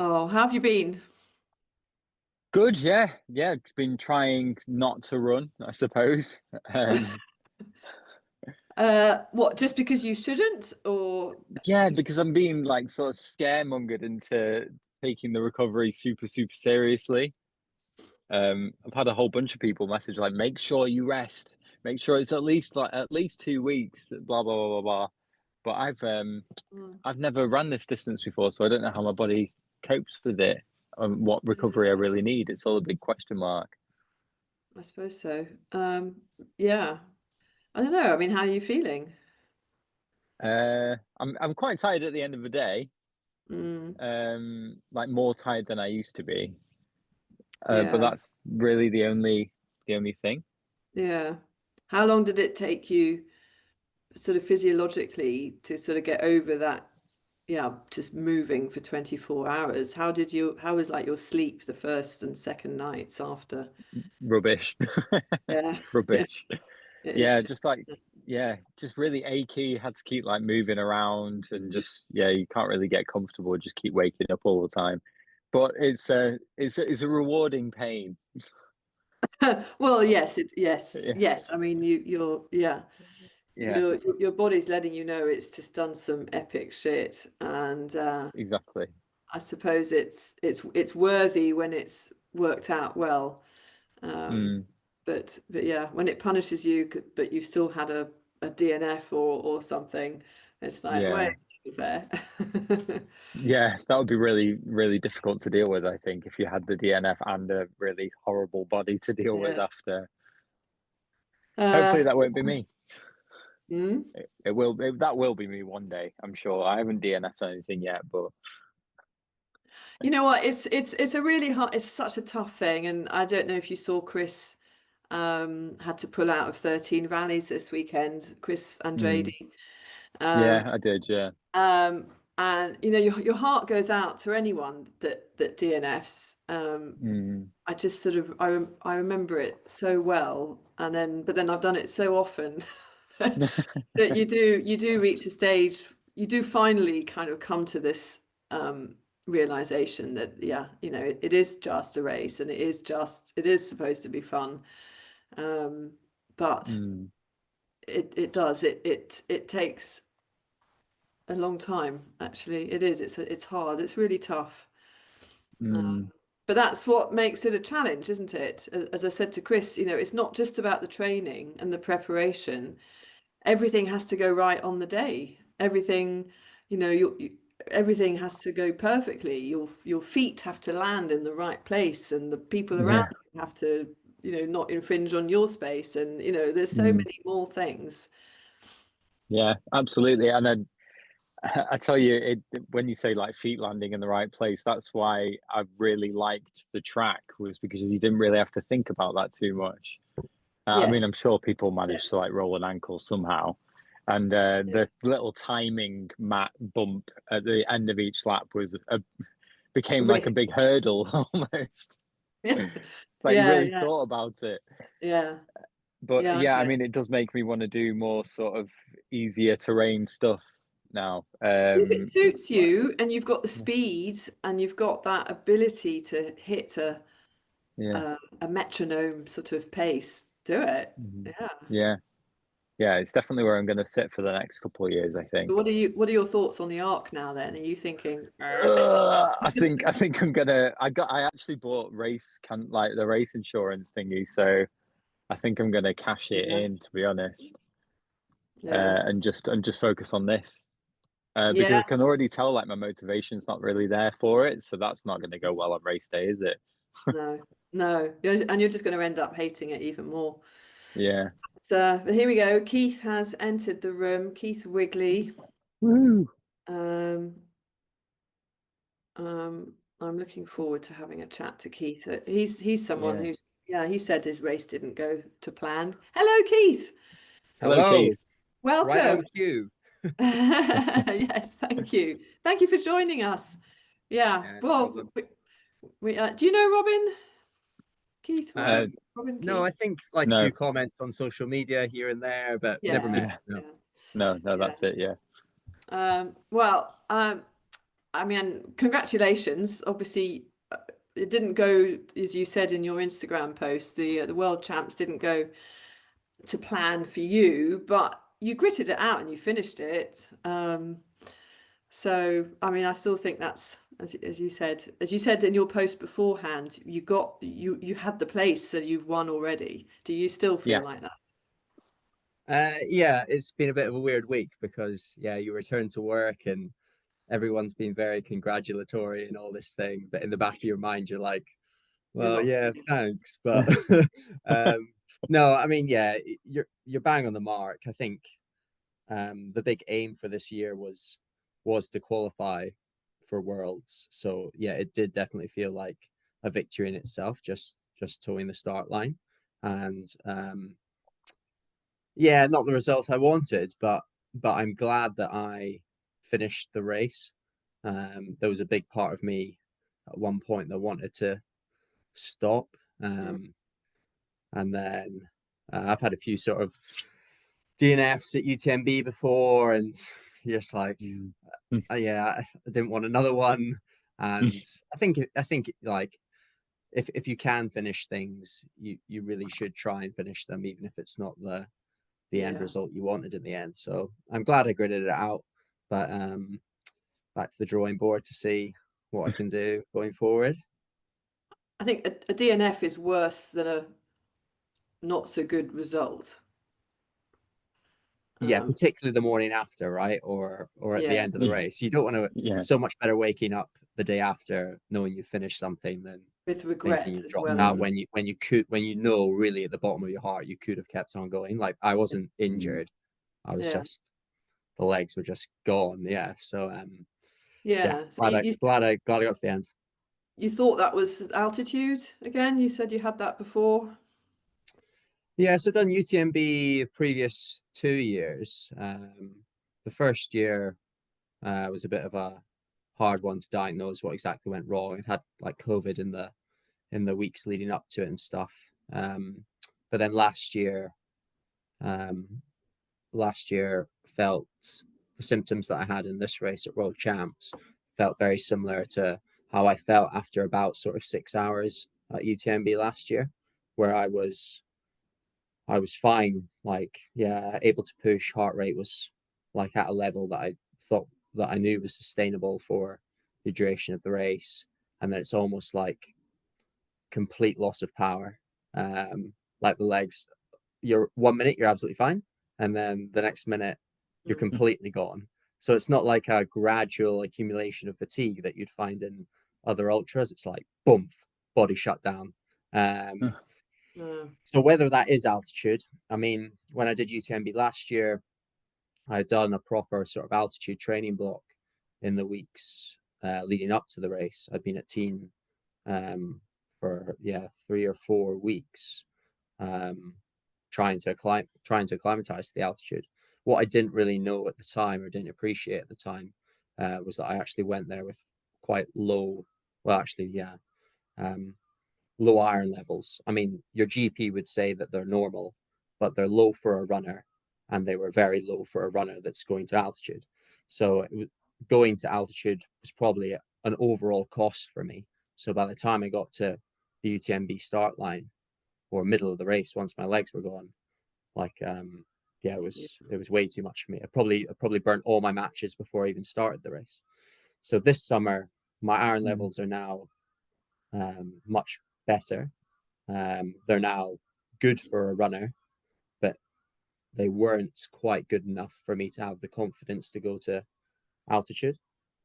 Oh, how have you been? Good, yeah, yeah. It's been trying not to run, I suppose. Um, What, just because you shouldn't, or yeah, because I'm being like sort of scaremongered into taking the recovery super, super seriously. I've had a whole bunch of people message like, make sure you rest, make sure it's at least 2 weeks, blah blah blah blah blah. But Mm, I've never run this distance before, so I don't know how my body copes with it. What recovery I yeah, really need. It's all a big question mark. I suppose so. Yeah, I don't know. I mean, how are you feeling? I'm quite tired at the end of the day. Mm, Like more tired than I used to be. But yeah, that's really the only thing. yeah. How long did it take you, sort of physiologically, to sort of get over that? Yeah, just moving for 24 hours. How was like your sleep the first and second nights after? Rubbish. Yeah, yeah, Rubbish. Yeah, it's, just really achy. Had to keep like moving around and just you can't really get comfortable. Just keep waking up all the time. But it's a rewarding pain. well, yes, Yeah, yes. I mean, yeah, yeah, your body's letting you know it's just done some epic shit, and exactly. I suppose it's worthy when it's worked out well. Um, Mm, but yeah, when it punishes you, but you still had a DNF or something, it's like, wait, yeah. this isn't fair. Yeah, that would be really, really difficult to deal with, I think, if you had the DNF and a really horrible body to deal with Yeah. after. Hopefully Uh, that won't be me. mm. That will be me one day, I'm sure. I haven't DNF'd anything yet, but You know what? It's a really hard. It's such a tough thing, and I don't know if you saw Chris had to pull out of 13 rallies this weekend. Chris mm, Andrade. Um, yeah, I did, yeah. um, and you know your heart goes out to anyone that DNFs. Mm. I just sort of I remember it so well, and then I've done it so often that you do reach a stage. You do finally kind of come to this realization that yeah, it is just a race, and it is supposed to be fun. Um, but Mm, it does it takes a long time. Actually, it is. It's hard. It's really tough. mm, But that's what makes it a challenge, isn't it? As I said to Chris, it's not just about the training and the preparation. Everything has to go right on the day. Everything, everything has to go perfectly. Your feet have to land in the right place, and the people around yeah. you have to, not infringe on your space. And there's so Mm, many more things. yeah, absolutely. And then I tell you, when you say like feet landing in the right place, that's why I really liked the track was because you didn't really have to think about that too much. I mean, Yes. I'm sure people Yeah. manage to like roll an ankle somehow. And Yeah. the little timing mat bump at the end of each lap became like a Risk. big hurdle almost. Yeah. Like you Yeah. really Yeah. thought about it. Yeah. But Yeah. yeah, I Okay. mean, it does make me want to do more sort of easier terrain stuff now. If it suits Like, you and you've got the speed and you've got that ability to hit yeah, a metronome sort of pace, do it. mhm. Yeah. Yeah, yeah. It's definitely where I'm going to sit for the next couple of years, I So think. what are your thoughts on the arc now then? Are you thinking, I think I'm gonna. I actually bought like the race insurance thingy, so I think I'm gonna cash it yeah, in, to be honest, yeah, and just focus on this. Because yeah, I can already tell like my motivation's not really there for it, so that's not gonna go well on race day, is it? no, no. And you're just going to end up hating it even more. Yeah. So but here we go. Keith has entered the room. Keith Wigley. Woo. Um, I'm looking forward to having a chat to Keith. He's someone Yeah. who's yeah, he said his race didn't go to plan. Hello, Keith. Hello, Hello, Keith. right Welcome. on cue. Yes, thank you. Thank you for joining us. Yeah. Yeah, no Well, problem. we do you know Robin Keith? Uh, Robin No, I Keith. think like a no. few comments on social media here and there, but never met. Yeah, Yeah. No. yeah, No, no, yeah. that's it. Yeah. Well, I mean, congratulations. Obviously, it didn't go as you said in your Instagram post. The World Champs didn't go to plan for you, but you gritted it out and you finished it. So, I mean, I still think that's as you said in your post beforehand, you had the place, so you've won already. Do you still Yeah. feel like that? Yeah, it's been a bit of a weird week because you return to work and everyone's been very congratulatory and all this thing, but in the back of your mind, you're like, You're well, not. yeah, thanks, but no, I mean, yeah, you're bang on the mark. I think the big aim for this year was to qualify for Worlds. So yeah, it did definitely feel like a victory in itself, just towing the start line. And yeah, not the result I wanted, but I'm glad that I finished the race. There was a big part of me at one point that wanted to stop. Mm. And then I've had a few sort of DNFs at UTMB before, and you're just like, yeah, I didn't want another one. And I think like if you can finish things, you really should try and finish them, even if it's not the end Yeah. result you wanted in the end. So I'm glad I gritted it out, but back to the drawing board to see what I can do going forward. I think a DNF is worse than a not so good result. Yeah, Um, particularly the morning after, right? Or at the yeah, end of the race. You don't want to, Yeah. it's so much better waking up the day after knowing you finished something than with thinking regret you as dropped well out as when you know really at the bottom of your heart you could have kept on going. Like I wasn't injured. I was yeah, just the legs were just gone. Yeah. So yeah, yeah. So glad I got to the end. you thought that was altitude again? You said you had that before. Yeah, so I've done UTMB the previous 2 years. The first year was a bit of a hard one to diagnose what exactly went wrong. It had like COVID in the weeks leading up to it and stuff. But then um, last year felt the symptoms that I had in this race at World Champs felt very similar to how I felt after about sort of 6 hours at UTMB last year, where I was fine, like yeah, able to push. Heart rate was like at a level that I thought that I knew was sustainable for the duration of the race, and then it's almost like complete loss of power. Like the legs, you're 1 minute you're absolutely fine, and then the next minute you're Mm. completely gone. So it's not like a gradual accumulation of fatigue that you'd find in other ultras. It's like boom, body shut down. Um, so whether that is altitude, I mean, when I did UTMB last year, I had done a proper sort of altitude training block in the weeks leading up to the race. I'd been at Teen for 3 or 4 weeks, um, trying to acclimatize to the altitude. What I didn't really know at the time, or didn't appreciate at the time, was that I actually went there with quite low, well, actually, yeah, um, low iron levels. I mean, your GP would say that they're normal, but they're low for a runner, and they were very low for a runner that's going to altitude. So going to altitude was probably an overall cost for me. So by the time I got to the UTMB start line or middle of the race, once my legs were gone, like yeah, it was way too much for me. I probably burnt all my matches before I even started the race. So this summer, my iron levels are now much better. They're now good for a runner, but they weren't quite good enough for me to have the confidence to go to altitude.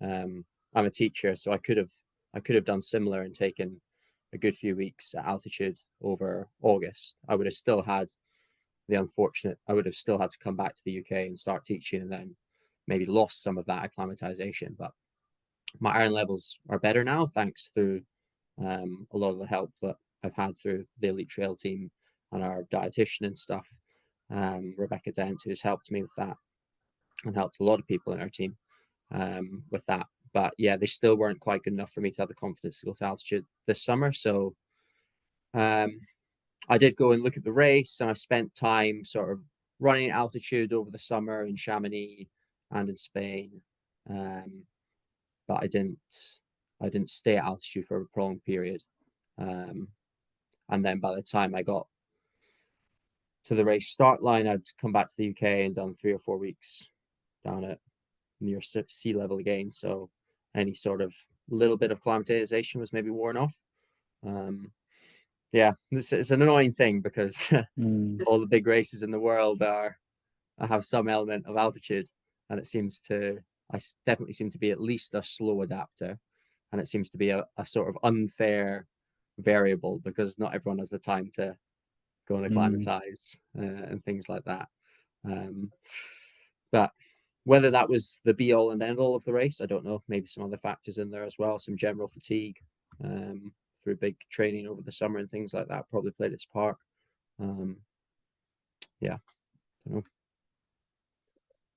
I'm a teacher, so I could have done similar and taken a good few weeks at altitude over August. I would have still had I would have still had to come back to the UK and start teaching, and then maybe lost some of that acclimatization. But my iron levels are better now, thanks through a lot of the help that I've had through the Elite Trail team and our dietitian and stuff. Rebecca Dent, who's helped me with that and helped a lot of people in our team with that. But yeah, they still weren't quite good enough for me to have the confidence to go to altitude this summer. So I did go and look at the race, and I spent time sort of running altitude over the summer in Chamonix and in Spain. but I didn't stay at altitude for a prolonged period. And then by the time I got to the race start line, I'd come back to the UK and done 3 or 4 weeks down at near sea level again. So any sort of little bit of climatization was maybe worn off. Yeah, it's an annoying thing because all the big races in the world have some element of altitude, and I definitely seem to be at least a slow adapter, and it seems to be a sort of unfair variable because not everyone has the time to go and acclimatize and things like that. But whether that was the be all and end all of the race, I don't know. Maybe some other factors in there as well, some general fatigue through big training over the summer and things like that probably played its part. Yeah, I don't know.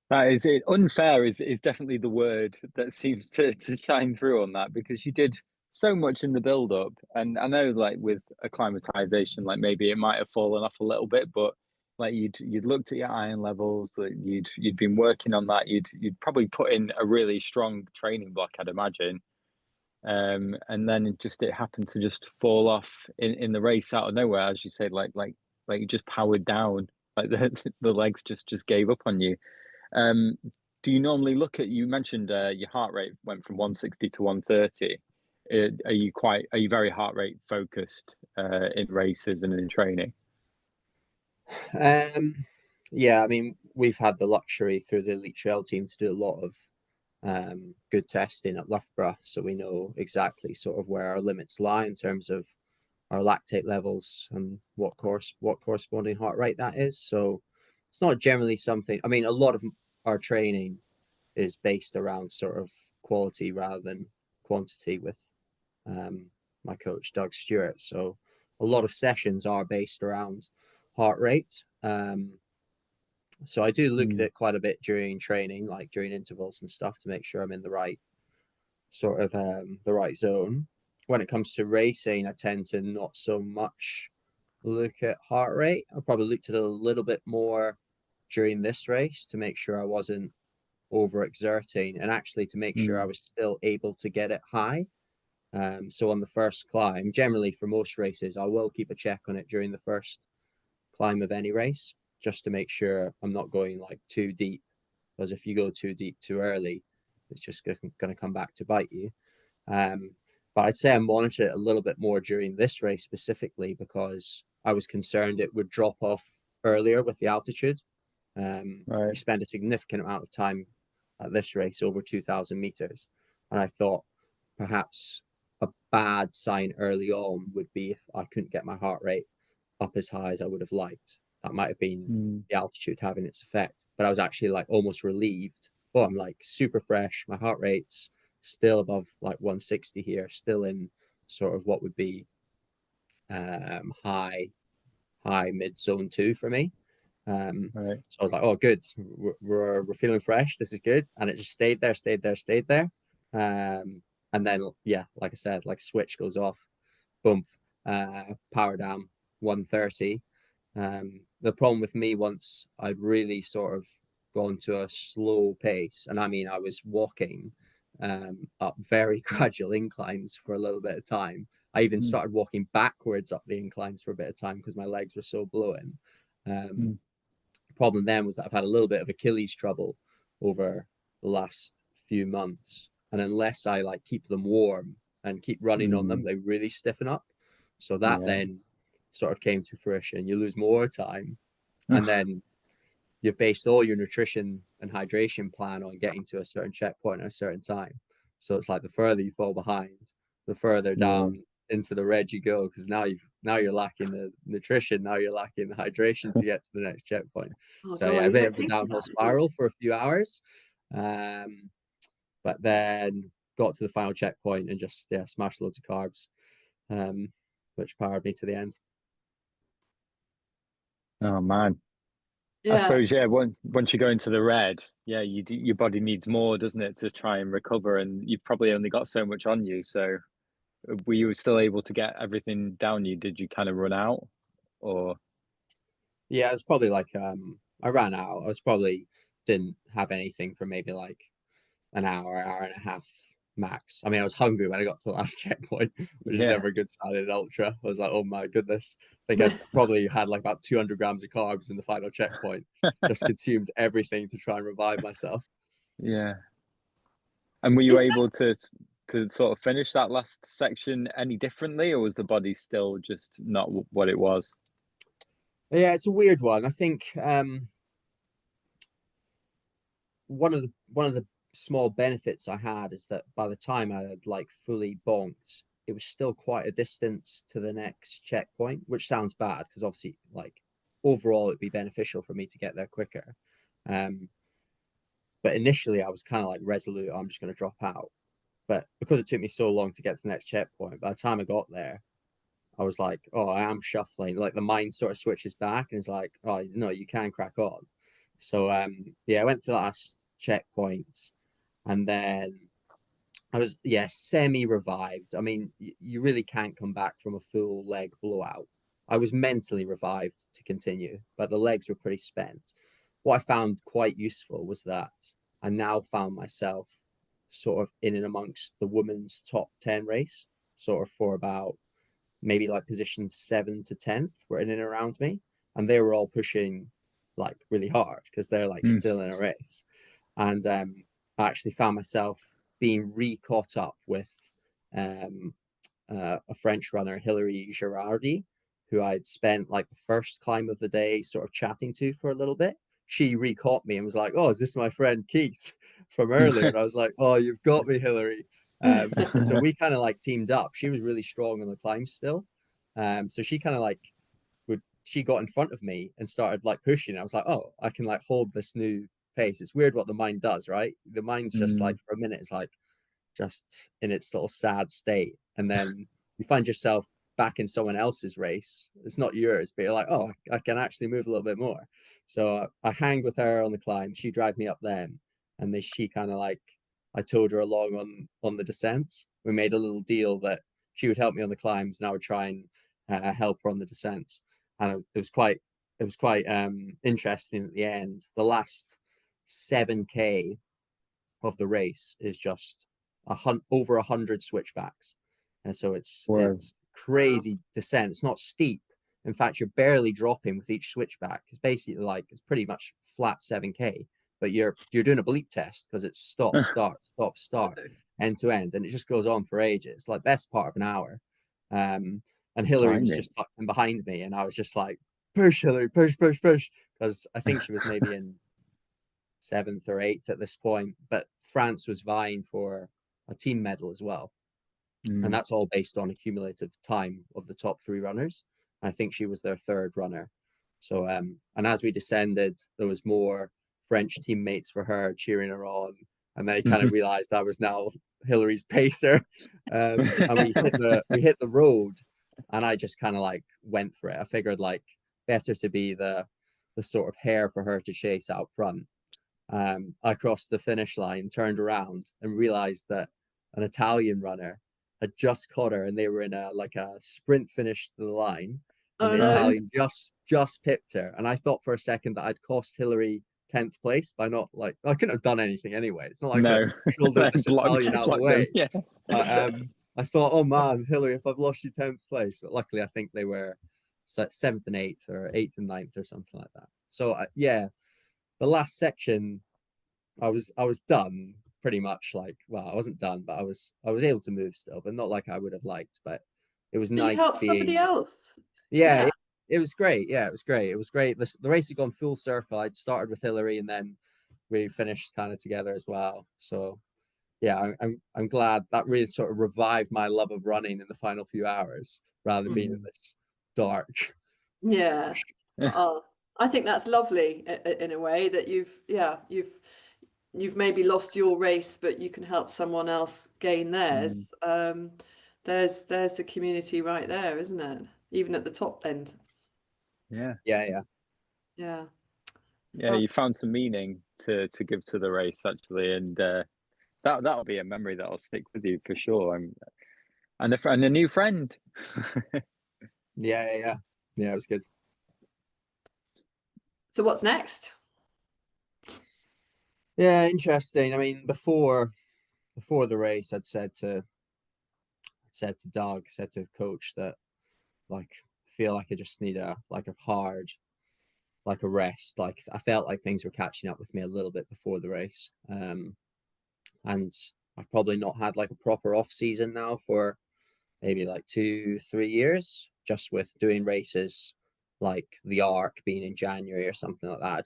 That is it. Unfair is definitely the word that seems to shine through on that, because you did so much in the build up, and I know like with acclimatization, like maybe it might have fallen off a little bit, but like you'd looked at your iron levels, that you'd been working on that, you'd probably put in a really strong training block, I'd imagine. And then it happened to just fall off in the race out of nowhere, as you said, like you just powered down, like the legs just gave up on you. Do you normally look at, you mentioned your heart rate went from 160 to 130. Are you very heart rate focused in races and in training? Yeah, I mean, we've had the luxury through the Elite Trail team to do a lot of good testing at Loughborough, so we know exactly sort of where our limits lie in terms of our lactate levels and what corresponding heart rate that is. So it's not generally something. I mean, a lot of our training is based around sort of quality rather than quantity with my coach Doug Stewart. So a lot of sessions are based around heart rate. So I do look at it quite a bit during training, like during intervals and stuff, to make sure I'm in the right sort of the right zone. When it comes to racing, I tend to not so much look at heart rate. I probably looked at it a little bit more during this race to make sure I wasn't overexerting, and actually to make sure I was still able to get it high. So on the first climb, generally for most races, I will keep a check on it during the first climb of any race, just to make sure I'm not going like too deep, because if you go too deep too early, it's just going to come back to bite you. But I'd say I monitored it a little bit more during this race specifically because I was concerned it would drop off earlier with the altitude. We spent a significant amount of time at this race, over 2,000 meters, and I thought perhaps a bad sign early on would be if I couldn't get my heart rate up as high as I would have liked. That might have been the altitude having its effect, but I was actually like almost relieved. Oh, I'm like super fresh. My heart rate's still above like 160 here, still in sort of what would be high mid zone 2 for me. So I was like, oh, good. We're feeling fresh. This is good. And it just stayed there. And then, yeah, like I said, like switch goes off, boom, power down 130. The problem with me, once I'd really sort of gone to a slow pace, and I mean, I was walking up very gradual inclines for a little bit of time. I even started walking backwards up the inclines for a bit of time because my legs were so blowing. The problem then was that I've had a little bit of Achilles trouble over the last few months, and unless I like keep them warm and keep running on them, they really stiffen up. So that then sort of came to fruition. You lose more time, and then you've based all your nutrition and hydration plan on getting to a certain checkpoint at a certain time. So it's like the further you fall behind, the further down into the red you go, because now you're lacking the nutrition, now you're lacking the hydration to get to the next checkpoint. So yeah, a bit of a downhill spiral for a few hours, but then got to the final checkpoint and just smashed loads of carbs, which powered me to the end. Oh man. I suppose, once you go into the red, your body needs more, doesn't it, to try and recover, and you've probably only got so much on you. So were you still able to get everything down you? Did you kind of run out, or? Yeah, it's probably like I ran out. I was probably didn't have anything for maybe like an hour and a half max. I mean, I was hungry when I got to the last checkpoint, which is never a good sign in an ultra. I was like, oh my goodness. I think I probably had like about 200 grams of carbs in the final checkpoint. Just consumed everything to try and revive myself. Yeah. And were you able to sort of finish that last section any differently, or was the body still just not what it was? Yeah, it's a weird one. I think one of the small benefits I had is that by the time I had like fully bonked, it was still quite a distance to the next checkpoint, which sounds bad because obviously like overall it'd be beneficial for me to get there quicker. But initially I was kind of like resolute, I'm just going to drop out. But because it took me so long to get to the next checkpoint, by the time I got there, I was like, oh, I am shuffling. Like the mind sort of switches back and it's like, oh no, you can crack on. So yeah, I went to the last checkpoint and then I was semi-revived. I mean, you really can't come back from a full leg blowout. I was mentally revived to continue, but the legs were pretty spent. What I found quite useful was that I now found myself sort of in and amongst the women's top 10 race, sort of for about maybe like position 7 to 10th were in and around me. And they were all pushing like really hard because they're like still in a race. And I actually found myself being re-caught up with a French runner, Hilary Girardi, who I'd spent like the first climb of the day sort of chatting to for a little bit. She re-caught me and was like, oh, is this my friend Keith from earlier? And I was like, oh, you've got me, Hilary. So we kind of like teamed up. She was really strong on the climb still. So she kind of like she got in front of me and started like pushing. I was like, oh, I can like hold this new pace. It's weird what the mind does, right? The mind's just like for a minute, it's like just in its little sad state. And then you find yourself back in someone else's race. It's not yours, but you're like, oh, I can actually move a little bit more. So I hanged with her on the climb. She dragged me up then. And then she kind of like, I towed her along on the descent. We made a little deal that she would help me on the climbs and I would try and help her on the descent. And it was quite interesting at the end. The last 7K of the race is just over 100 switchbacks, and so it's crazy descent. It's not steep. In fact, you're barely dropping with each switchback. It's basically like it's pretty much flat 7K, but you're doing a bleep test because it's stop, start, stop, start, end to end, and it just goes on for ages. Like best part of an hour. And Hilary was just tucked in behind me, and I was just like, push, Hilary, push, push, push, because I think she was maybe in 7th or 8th at this point, but France was vying for a team medal as well. And that's all based on accumulative time of the top 3 runners. I think she was their 3rd runner. So, and as we descended, there was more French teammates for her cheering her on. And they kind of realized I was now Hilary's pacer. And we hit the road, and I just kind of like went for it. I figured like better to be the sort of hare for her to chase out front. I crossed the finish line, turned around, and realized that an Italian runner had just caught her, and they were in a sprint finish to the line. And the Italian just pipped her. And I thought for a second that I'd cost Hilary 10th place by not like I couldn't have done anything anyway. It's not like I shouldered this Italian out of the way. Yeah. I thought, oh man, Hilary, if I've lost you 10th place, but luckily I think they were 7th and 8th or 8th and 9th or something like that. So yeah, the last section, I was done pretty much. Like, well, I wasn't done, but I was able to move still, but not like I would have liked. But it was nice. You helped somebody else. Yeah. It was great. Yeah, it was great. It was great. The race had gone full circle. I'd started with Hilary, and then we finished kind of together as well. So yeah, I'm glad that really sort of revived my love of running in the final few hours rather than being in this dark. Yeah. Oh, I think that's lovely in a way that you've maybe lost your race, but you can help someone else gain theirs. There's the community right there, isn't it? Even at the top end. Yeah. You found some meaning to give to the race actually, and that'll be a memory that'll stick with you for sure. And a new friend. Yeah, it was good. So what's next? Yeah, interesting. I mean, before before the race, I'd said to Doug, said to coach that like I feel like I just need a rest. Like I felt like things were catching up with me a little bit before the race, and I've probably not had like a proper off season now for maybe like 2-3 years, just with doing races like the Arc being in January or something like that.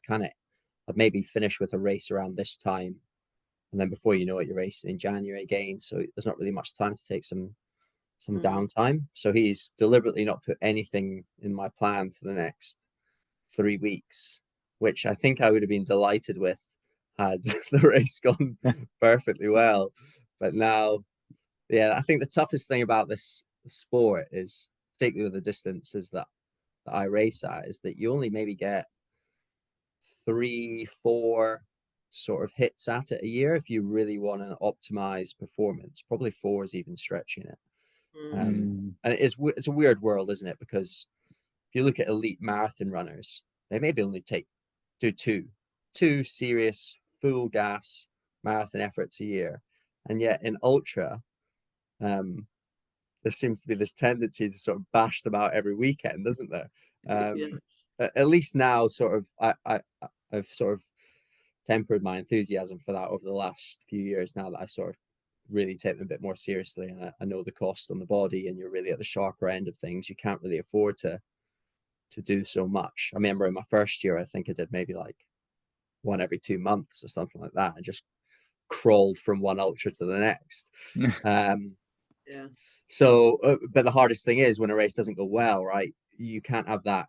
I'd maybe finish with a race around this time, and then before you know it, you're racing in January again. So there's not really much time to take some downtime. So he's deliberately not put anything in my plan for the next 3 weeks, which I think I would have been delighted with had the race gone perfectly well. But now, yeah, I think the toughest thing about this sport is, particularly with the distances that I race at, is that you only maybe get 3-4 sort of hits at it a year if you really want to optimize performance. Probably 4 is even stretching it. And it's a weird world, isn't it? Because if you look at elite marathon runners, they maybe only do two serious full gas marathon efforts a year, and yet in ultra, there seems to be this tendency to sort of bash them out every weekend, doesn't there? At least now, sort of, I've sort of tempered my enthusiasm for that over the last few years. Now that I sort of really take them a bit more seriously, and I know the cost on the body, and you're really at the sharper end of things, you can't really afford to do so much. I remember in my first year, I think I did maybe like one every 2 months or something like that, and just crawled from one ultra to the next. So but the hardest thing is when a race doesn't go well, right? You can't have that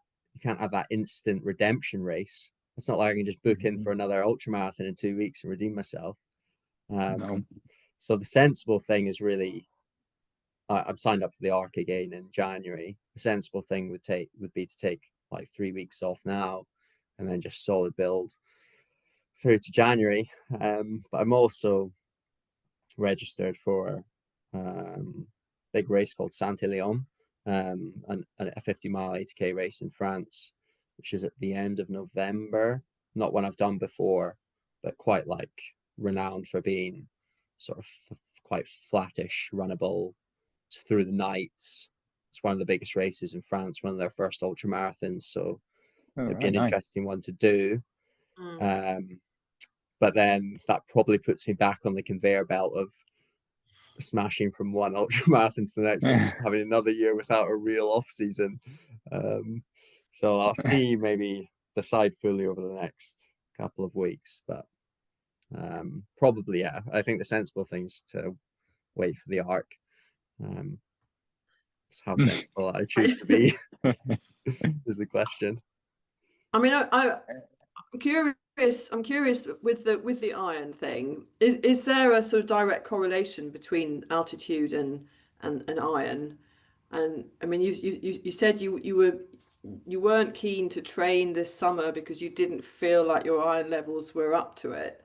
instant redemption race. It's not like I can just book in for another ultra marathon in 2 weeks and redeem myself. So the sensible thing is really, I'm signed up for the Arc again in January. The sensible thing would be to take like 3 weeks off now, and then just solid build through to January. But I'm also registered for a big race called Saint-Élion, a 50-mile 80k race in France, which is at the end of November. Not one I've done before, but quite like renowned for being sort of quite flattish, runnable. It's through the nights. It's one of the biggest races in France, one of their first ultra marathons. So it'd be an interesting one to do. But then that probably puts me back on the conveyor belt of smashing from one ultra marathon to the next and having another year without a real off season. So I'll see, maybe decide fully over the next couple of weeks, but probably, yeah, I think the sensible thing is to wait for the Arc. It's how sensible I choose to be is the question. I mean, I'm curious with the iron thing. Is there a sort of direct correlation between altitude and iron? And I mean, you said you weren't keen to train this summer because you didn't feel like your iron levels were up to it.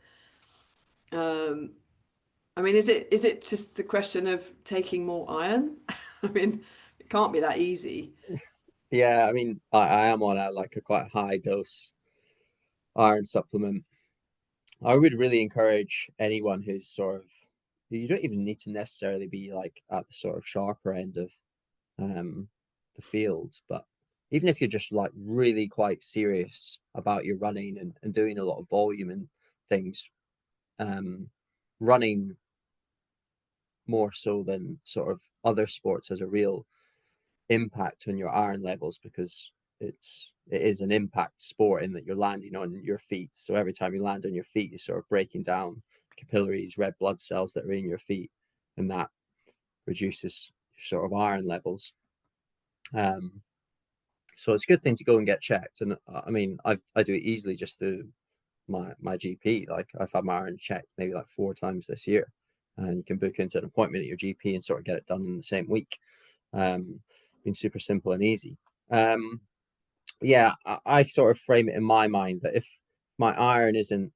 I mean, is it just a question of taking more iron? I mean, it can't be that easy. Yeah, I mean, I am on a quite high dose iron supplement. I would really encourage anyone who's you don't even need to necessarily be like at the sort of sharper end of the field, but even if you're just like really quite serious about your running and doing a lot of volume and things, running more so than sort of other sports has a real impact on your iron levels, because it is an impact sport in that you're landing on your feet. So every time you land on your feet, you're sort of breaking down capillaries, red blood cells that are in your feet, and that reduces your sort of iron levels. So it's a good thing to go and get checked. And I mean, I do it easily just through my GP. Like I've had my iron checked maybe like 4 times this year, and you can book into an appointment at your GP and sort of get it done in the same week. Been super simple and easy. Yeah, I sort of frame it in my mind that if my iron isn't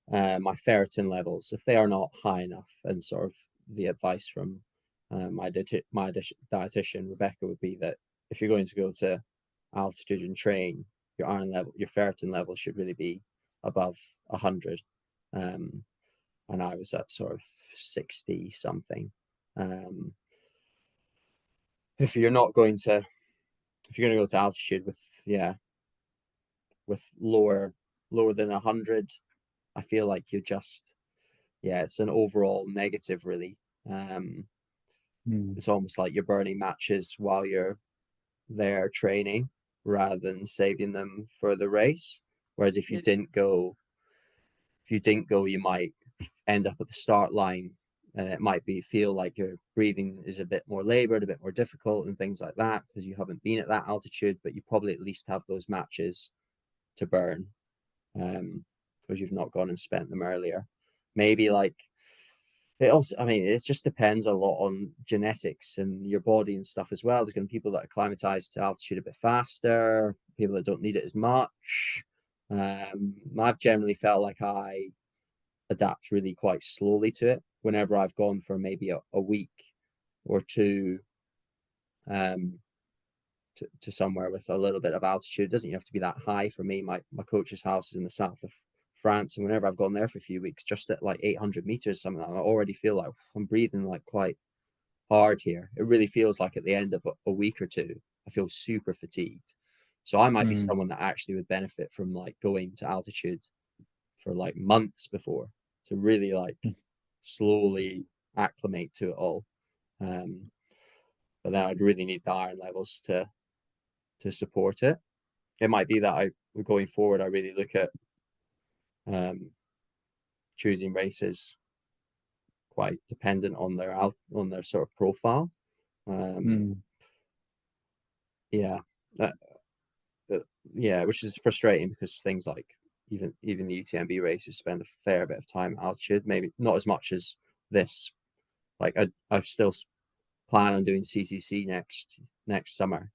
my ferritin levels, if they are not high enough, and sort of the advice from my dietitian Rebecca would be that if you're going to go to altitude and train, your iron level, your ferritin level should really be above 100. And I was at sort of 60 something. If you're going to go to altitude with lower than 100, I feel like you're just, it's an overall negative, really. It's almost like you're burning matches while you're there training rather than saving them for the race. Whereas if you didn't go, you might end up at the start line, and it might feel like your breathing is a bit more labored, a bit more difficult, and things like that because you haven't been at that altitude. But you probably at least have those matches to burn, because you've not gone and spent them earlier. Maybe like it also, I mean, it just depends a lot on genetics and your body and stuff as well. There's going to be people that are acclimatized to altitude a bit faster, people that don't need it as much. I've generally felt like I adapt really quite slowly to it whenever I've gone for maybe a week or two to somewhere with a little bit of altitude. It doesn't have to be that high for me. My coach's house is in the south of France, and whenever I've gone there for a few weeks, just at like 800 meters, something, I already feel like I'm breathing like quite hard here. It really feels like at the end of a week or two, I feel super fatigued. So I might be someone that actually would benefit from like going to altitude for like months before to really like slowly acclimate to it all. But then I'd really need the iron levels to support it. It might be that going forward, I really look at choosing races quite dependent on their sort of profile. Which is frustrating because things like even the UTMB races spend a fair bit of time at altitude, maybe not as much as this. Like I still plan on doing CCC next summer.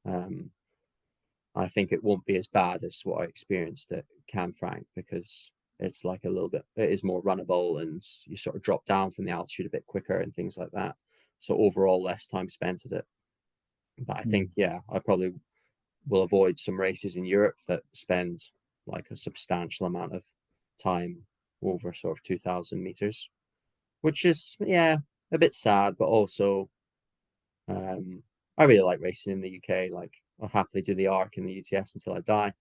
I think it won't be as bad as what I experienced at Canfranc because it's like it is more runnable and you sort of drop down from the altitude a bit quicker and things like that. So overall, less time spent at it. But I think, I probably will avoid some races in Europe that spend like a substantial amount of time over sort of 2,000 meters, which is, a bit sad, but also I really like racing in the UK. Like I'll happily do the ARC and the UTS until I die.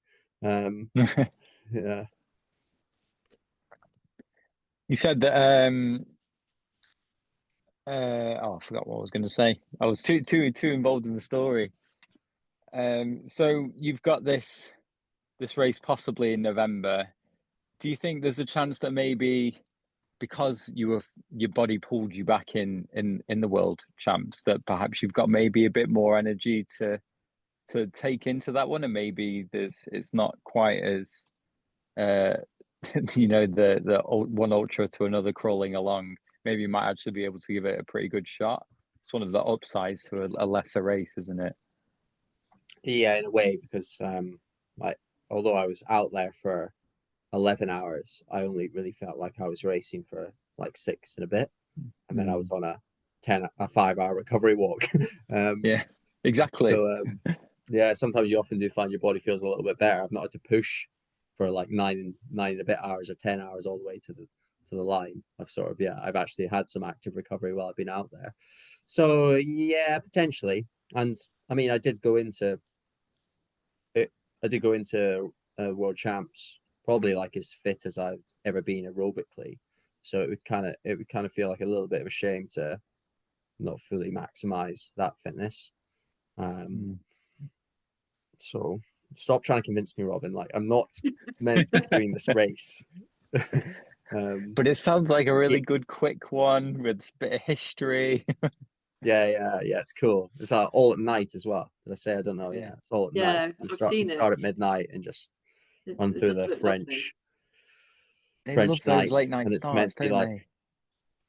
Yeah. You said that I forgot what I was going to say. I was too involved in the story. So you've got this race possibly in November. Do you think there's a chance that maybe because your body pulled you back in the world champs, that perhaps you've got maybe a bit more energy to take into that one, and maybe it's not quite as the one ultra to another crawling along, maybe you might actually be able to give it a pretty good shot. It's one of the upsides to a lesser race, isn't it? Yeah, in a way, because like although I was out there for 11 hours, I only really felt like I was racing for like 6 and a bit, and then I was on a 5-hour recovery walk. Yeah, exactly. So sometimes you often do find your body feels a little bit better. I've not had to push for like 9 and a bit hours or 10 hours all the way to the line. I've actually had some active recovery while I've been out there. So yeah, potentially. And I mean, I did go into world champs probably like as fit as I've ever been aerobically. So it would kind of feel like a little bit of a shame to not fully maximize that fitness. So stop trying to convince me, Robin. Like I'm not meant to be doing this race. But it sounds like a really good quick one with a bit of history. Yeah, it's cool. It's all at night as well. Did I say? I don't know. Yeah, it's all at night. I've seen it. Start at midnight and just run through the French love those night, late night and it's starts, meant to be like they?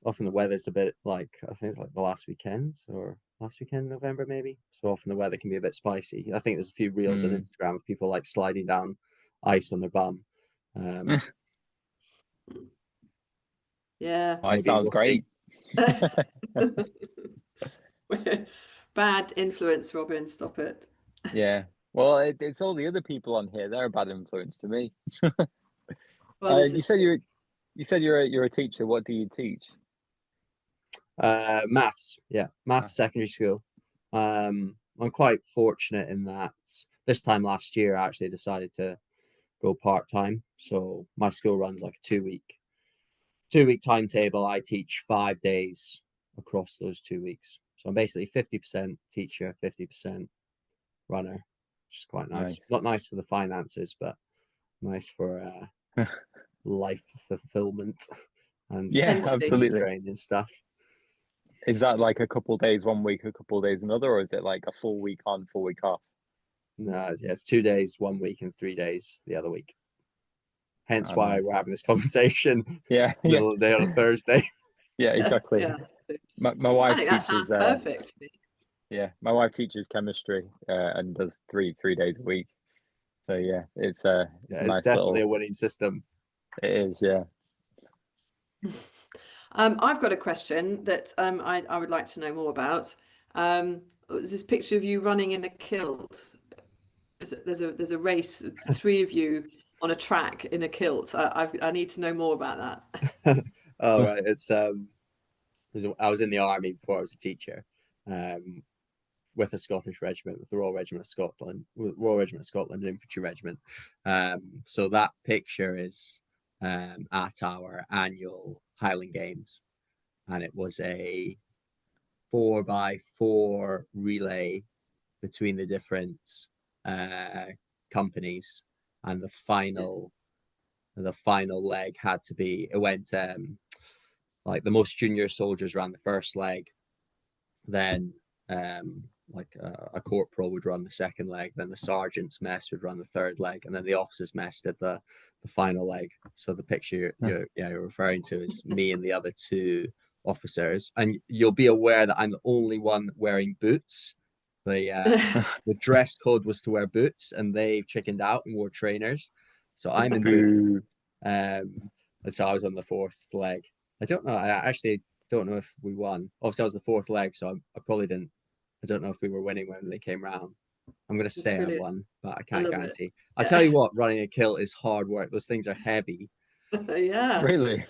Often the weather's a bit like, I think it's like the last weekend in November maybe. So often the weather can be a bit spicy. I think there's a few reels on Instagram of people like sliding down ice on their bum. Yeah, it sounds great. Bad influence, Robin. Stop it. Yeah. Well, it's all the other people on here. They're a bad influence to me. Well, you said you're a teacher. What do you teach? Maths, maths secondary school. I'm quite fortunate in that this time last year I actually decided to go part-time. So my school runs like a two week timetable. I teach 5 days across those 2 weeks. So I'm basically 50% teacher, 50% runner, which is quite nice. Not nice for the finances, but nice for life fulfillment and absolutely training and stuff. Is that like a couple days one week, a couple days another, or is it like a full week on, full week off? No, it's 2 days 1 week and 3 days the other week. Hence why we're having this conversation. Middle of the day on a Thursday. Yeah, exactly. My wife I think that sounds perfect. Yeah, my wife teaches chemistry and does three days a week. So yeah, it's a nice definitely little... a winning system. It is, yeah. I've got a question that I would like to know more about. There's this picture of you running in a kilt. There's a race, 3 of you on a track in a kilt. I need to know more about that. Oh right, it's I was in the army before I was a teacher, with a Scottish regiment, with the Royal Regiment of Scotland, Infantry Regiment. So that picture is at our annual Highland Games, and it was a 4x4 relay between the different companies, and the final leg had to be, it went like the most junior soldiers ran the first leg, then like a corporal would run the second leg, then the sergeant's mess would run the third leg, and then the officers' mess did the final leg. So the picture you're referring to is me and the other 2 officers, and you'll be aware that I'm the only one wearing boots. The dress code was to wear boots, and they've chickened out and wore trainers. So I'm in boots. And so I was on the 4th leg. I don't know. I actually don't know if we won. Obviously, I was the 4th leg, so I probably didn't. I don't know if we were winning when they came round. I'm going to say I won, but I can't guarantee. I tell you what, running a kilt is hard work. Those things are heavy. Yeah. Really?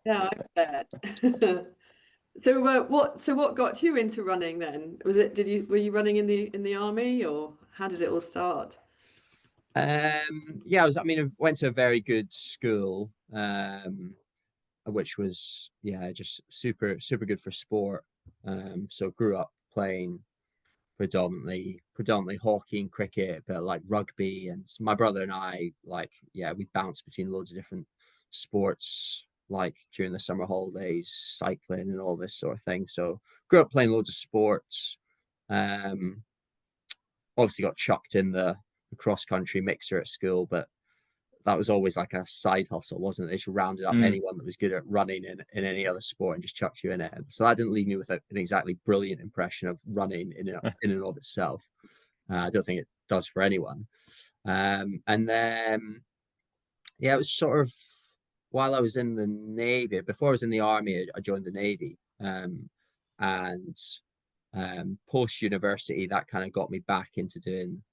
Yeah, I bet. So what got you into running then? Were you running in the army, or how did it all start? I went to a very good school, which was just super good for sport. So grew up playing predominantly hockey and cricket, but like rugby, and my brother and I, we bounced between loads of different sports, like during the summer holidays, cycling and all this sort of thing. So grew up playing loads of sports. Obviously got chucked in the cross country mixer at school, but that was always like a side hustle, wasn't it? They just rounded up anyone that was good at running in any other sport and just chucked you in it. So that didn't leave me with an exactly brilliant impression of running in and of itself. I don't think it does for anyone. And then, it was sort of while I was in the Navy. Before I was in the Army, I joined the Navy. And post university, that kind of got me back into doing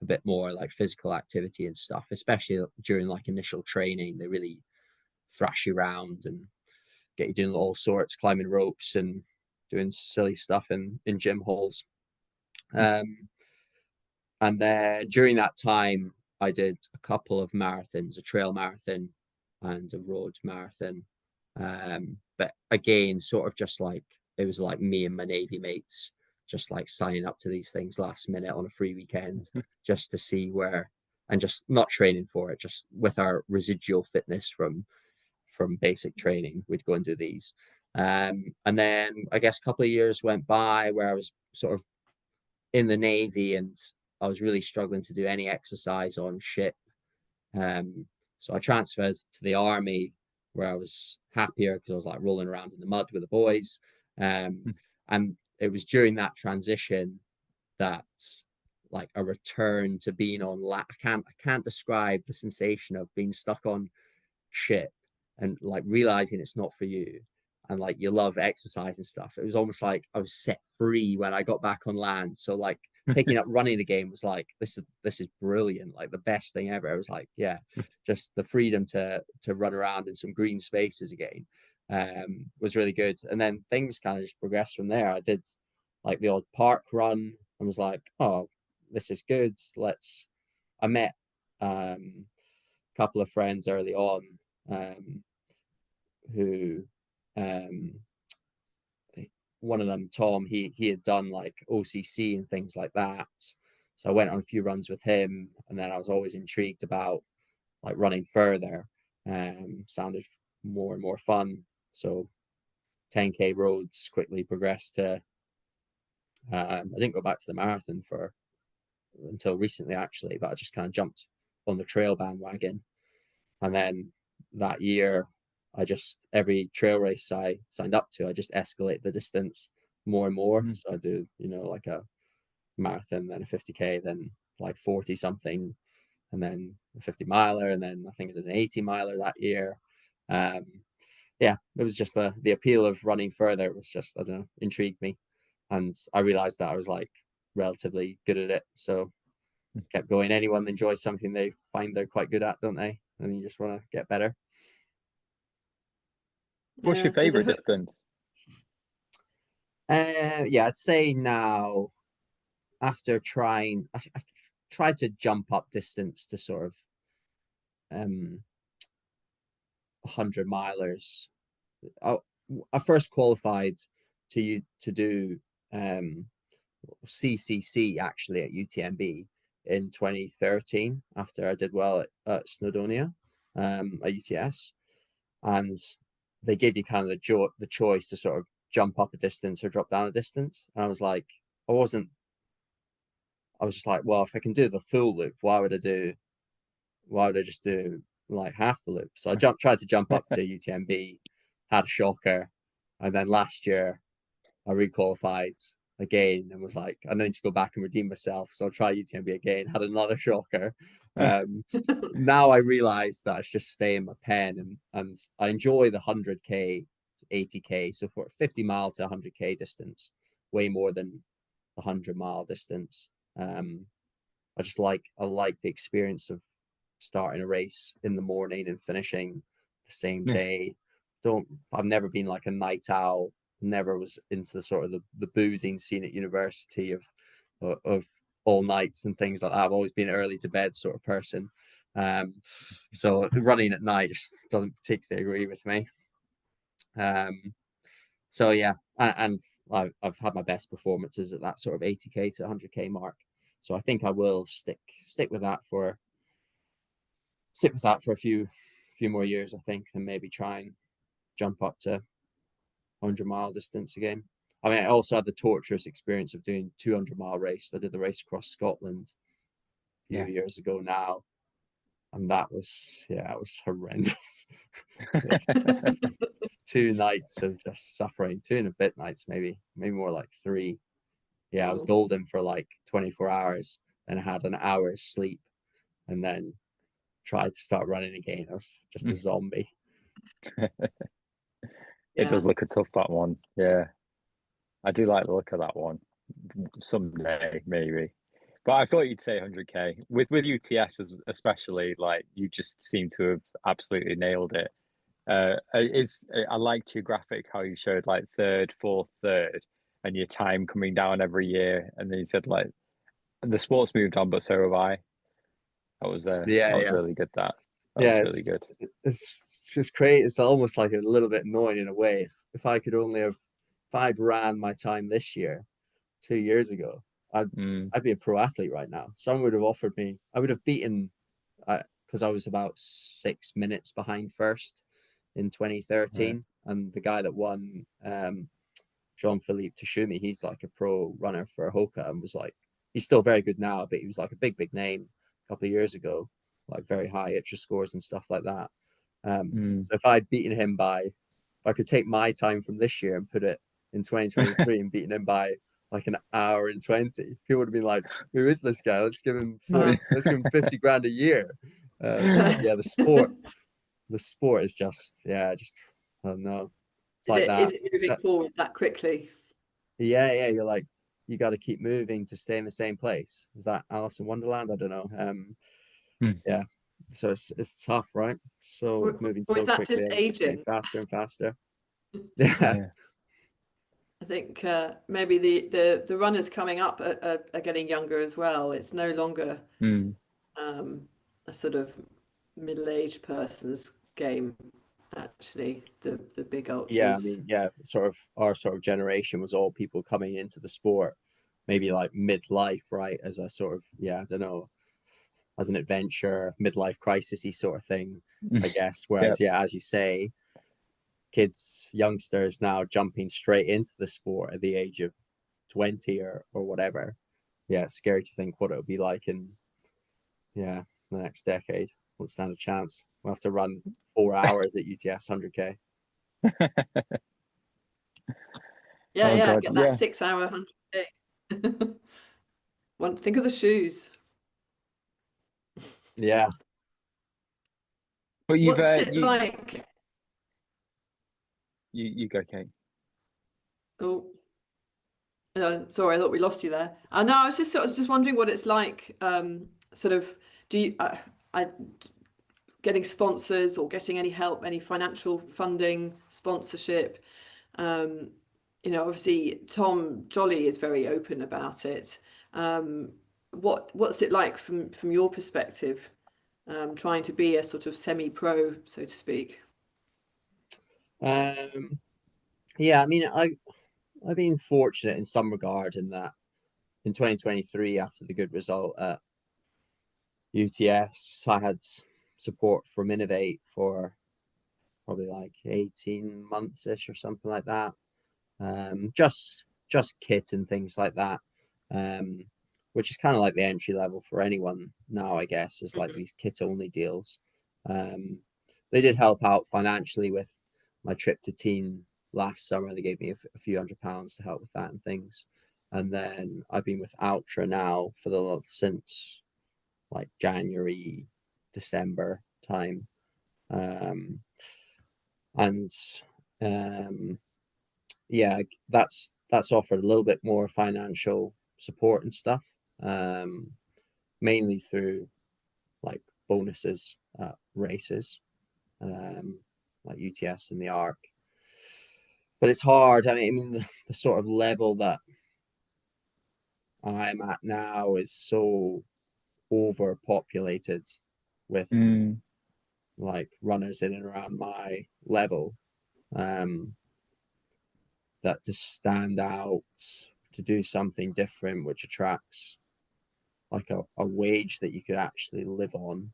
a bit more like physical activity and stuff, especially during like initial training. They really thrash you around and get you doing all sorts, climbing ropes and doing silly stuff in gym halls. And then during that time, I did a couple of marathons, a trail marathon and a road marathon. But again, sort of just like, it was like me and my Navy mates just like signing up to these things last minute on a free weekend just to see where, and just not training for it, just with our residual fitness from basic training, we'd go and do these. And then I guess a couple of years went by where I was sort of in the Navy and I was really struggling to do any exercise on ship. So I transferred to the Army, where I was happier because I was like rolling around in the mud with the boys. And it was during that transition that like a return to being on land. I can't describe the sensation of being stuck on ship and like realizing it's not for you, and like you love exercise and stuff. It was almost like I was set free when I got back on land. So like picking up running again was like, this is brilliant, like the best thing ever. I was like, just the freedom to run around in some green spaces again. was really good. And then things kind of just progressed from there. I did like the odd park run and was like, oh, this is good. I met a couple of friends early on who one of them, Tom, he had done like OCC and things like that. So I went on a few runs with him, and then I was always intrigued about like running further. Sounded more and more fun. So 10K roads quickly progressed to I didn't go back to the marathon until recently actually, but I just kind of jumped on the trail bandwagon. And then that year every trail race I signed up to, I just escalate the distance more and more. So I do, like a marathon, then a 50K, then like 40 something, and then a 50 miler, and then I think I did an 80 miler that year. It was just the appeal of running further. It was just, I don't know, intrigued me, and I realized that I was like relatively good at it, so kept going. Anyone enjoys something they find they're quite good at, don't they? And you just want to get better. What's your favorite distance? I'd say now, after I tried to jump up distance to sort of 100 milers. I first qualified to do CCC actually at UTMB in 2013 after I did well at Snowdonia at UTS, and they gave you kind of the choice to sort of jump up a distance or drop down a distance. And I was just like, well, if I can do the full loop, why would I just do like half the loop? So I tried to jump up to UTMB, had a shocker, and then last year I requalified again and was like, I need to go back and redeem myself, so I'll try UTMB again, had another shocker. Now I realize that it's just stay in my pen, and I enjoy the 100K, 80K, so for 50 mile to 100K distance way more than the 100-mile distance. I like the experience of starting a race in the morning and finishing the same day. I've never been like a night owl, never was into the sort of the boozing scene at university of all nights and things like that. I've always been an early to bed sort of person. So running at night just doesn't particularly agree with me. So yeah, and I've had my best performances at that sort of 80K to 100K mark. So I think I will stick with that for a few more years, I think, and maybe try and jump up to 100-mile distance again. I mean, I also had the torturous experience of doing 200-mile race. I did the race across Scotland a few years ago now, and that was horrendous. 2 nights of just suffering, 2 and a bit nights, maybe more like 3. I was golden for like 24 hours, and I had an hour's sleep, and then tried to start running again. I was just a zombie. It does look a tough, that one. Yeah, I do like the look of that one. Someday, maybe. But I thought you'd say 100K. With UTS especially, like, you just seem to have absolutely nailed it. I liked your graphic, how you showed like third, fourth, third, and your time coming down every year. And then you said like the sport's moved on, but so have I. That was really good. That was really good. It's just great. It's almost like a little bit annoying in a way. If I'd ran my time this year, 2 years ago, I'd be a pro athlete right now. Someone would have offered me. I would have beaten, because I was about 6 minutes behind first in 2013, and the guy that won, Jean-Philippe Tashumi, he's like a pro runner for Hoka, and was like, he's still very good now, but he was like a big name a couple of years ago, like very high ITRA scores and stuff like that. So if I'd beaten him if I could take my time from this year and put it in 2023 and beaten him by like an hour and 20, he would have been like, who is this guy? Let's give him 50 grand a year. The sport is just I don't know. Is it moving forward that quickly? Yeah, you're like, you got to keep moving to stay in the same place. Is that Alice in Wonderland? I don't know. Yeah, so it's tough, right? So moving so quickly, just aging? faster and faster. Yeah. I think maybe the runners coming up are getting younger as well. It's no longer a sort of middle-aged person's game, actually, the big Yeah, I ultras. mean, yeah, sort of our sort of generation was all people coming into the sport, maybe like midlife, right? As a sort of, yeah, I don't know, as an adventure, midlife crisis-y sort of thing, I guess. Yeah. Whereas, yeah, as you say, kids, youngsters now jumping straight into the sport at the age of 20 or whatever. Yeah, it's scary to think what it'll be like in, yeah, the next decade. Won't stand a chance. We'll have to run 4 hours at UTS 100K. Yeah, Oh yeah, God, get that yeah. 6 hour 100K. Think of the shoes. Yeah. But you've What's it you like? you go, Kate. Oh, sorry, I thought we lost you there. No, I was just wondering what it's like. Sort of, do you getting sponsors or getting any help, any financial funding, sponsorship? Obviously Tom Jolly is very open about it. What's it like from your perspective, trying to be a sort of semi-pro, so to speak? Yeah, I mean, I've been fortunate in some regard in that in 2023, after the good result at UTS, I had support from Innovate for probably like 18 months ish or something like that. Just kit and things like that. Which is kind of like the entry level for anyone now, I guess, is like these kit only deals. They did help out financially with my trip to Teen last summer. They gave me a few £100 to help with that and things. And then I've been with Ultra now since like January, December time. And yeah, that's offered a little bit more financial support and stuff, mainly through like bonuses at races, like UTS and the ARC. But it's hard. I mean, the sort of level that I'm at now is so overpopulated with like runners in and around my level, that to stand out, to do something different which attracts like a wage that you could actually live on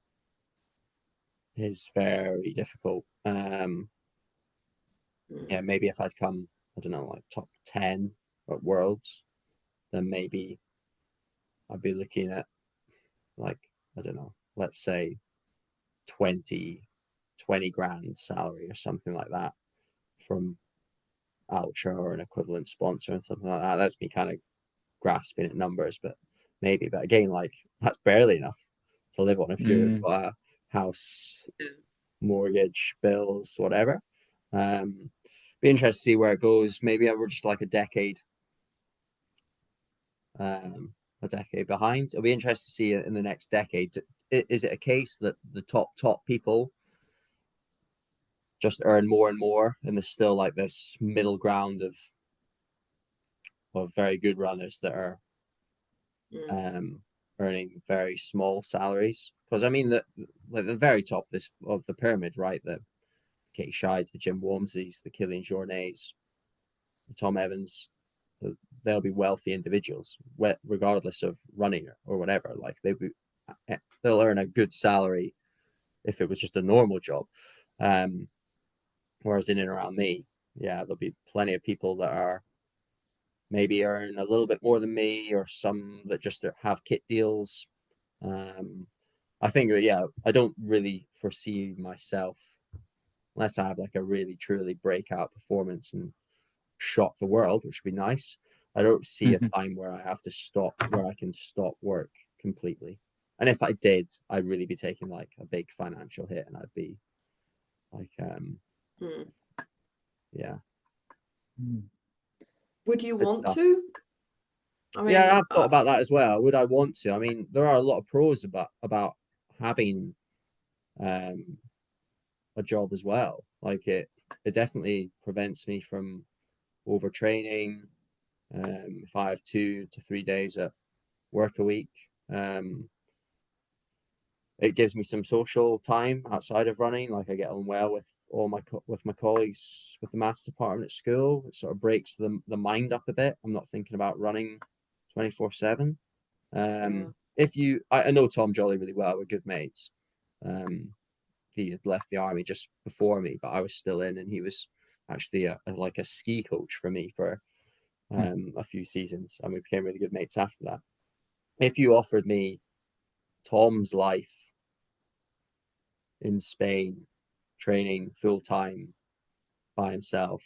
is very difficult. Yeah, maybe if I'd come, I don't know, like top 10 at Worlds, then maybe I'd be looking at like, I don't know, let's say 20 grand salary or something like that from Ultra or an equivalent sponsor and something like that. That's me kind of grasping at numbers, but maybe. But again, like that's barely enough to live on if you've got a house, mortgage, bills, whatever. Be interested to see where it goes. Maybe we're just like a decade behind. It'll be interesting to see in the next decade. Is it a case that the top people just earn more and more, and there's still like this middle ground of very good runners that are earning very small salaries? Because I mean, like the very top of the pyramid, right? The Katie Shides, the Jim Walmsleys, the Killian Jornets, the Tom Evans, they'll be wealthy individuals, regardless of running or whatever. Like they'll earn a good salary if it was just a normal job. Whereas in and around me, yeah, there'll be plenty of people that are maybe earn a little bit more than me, or some that just have kit deals. I think, yeah, I don't really foresee myself, unless I have like a really truly breakout performance and shock the world, which would be nice. I don't see a time where I have to stop, where I can stop work completely. And if I did, I'd really be taking like a big financial hit, and I'd be like, yeah. Would you want to? I mean, yeah, I've thought about that as well. Would I want to? I mean, there are a lot of pros about having a job as well. Like it definitely prevents me from overtraining. If I have 2 to 3 days at work a week, it gives me some social time outside of running. Like I get on well with all my colleagues with the maths department at school. It sort of breaks the mind up a bit. I'm not thinking about running 24/7. I know Tom Jolly really well. We're good mates. He had left the army just before me, but I was still in, and he was actually like a ski coach for me for a few seasons, and we became really good mates after that. If you offered me Tom's life in Spain, training full time by himself,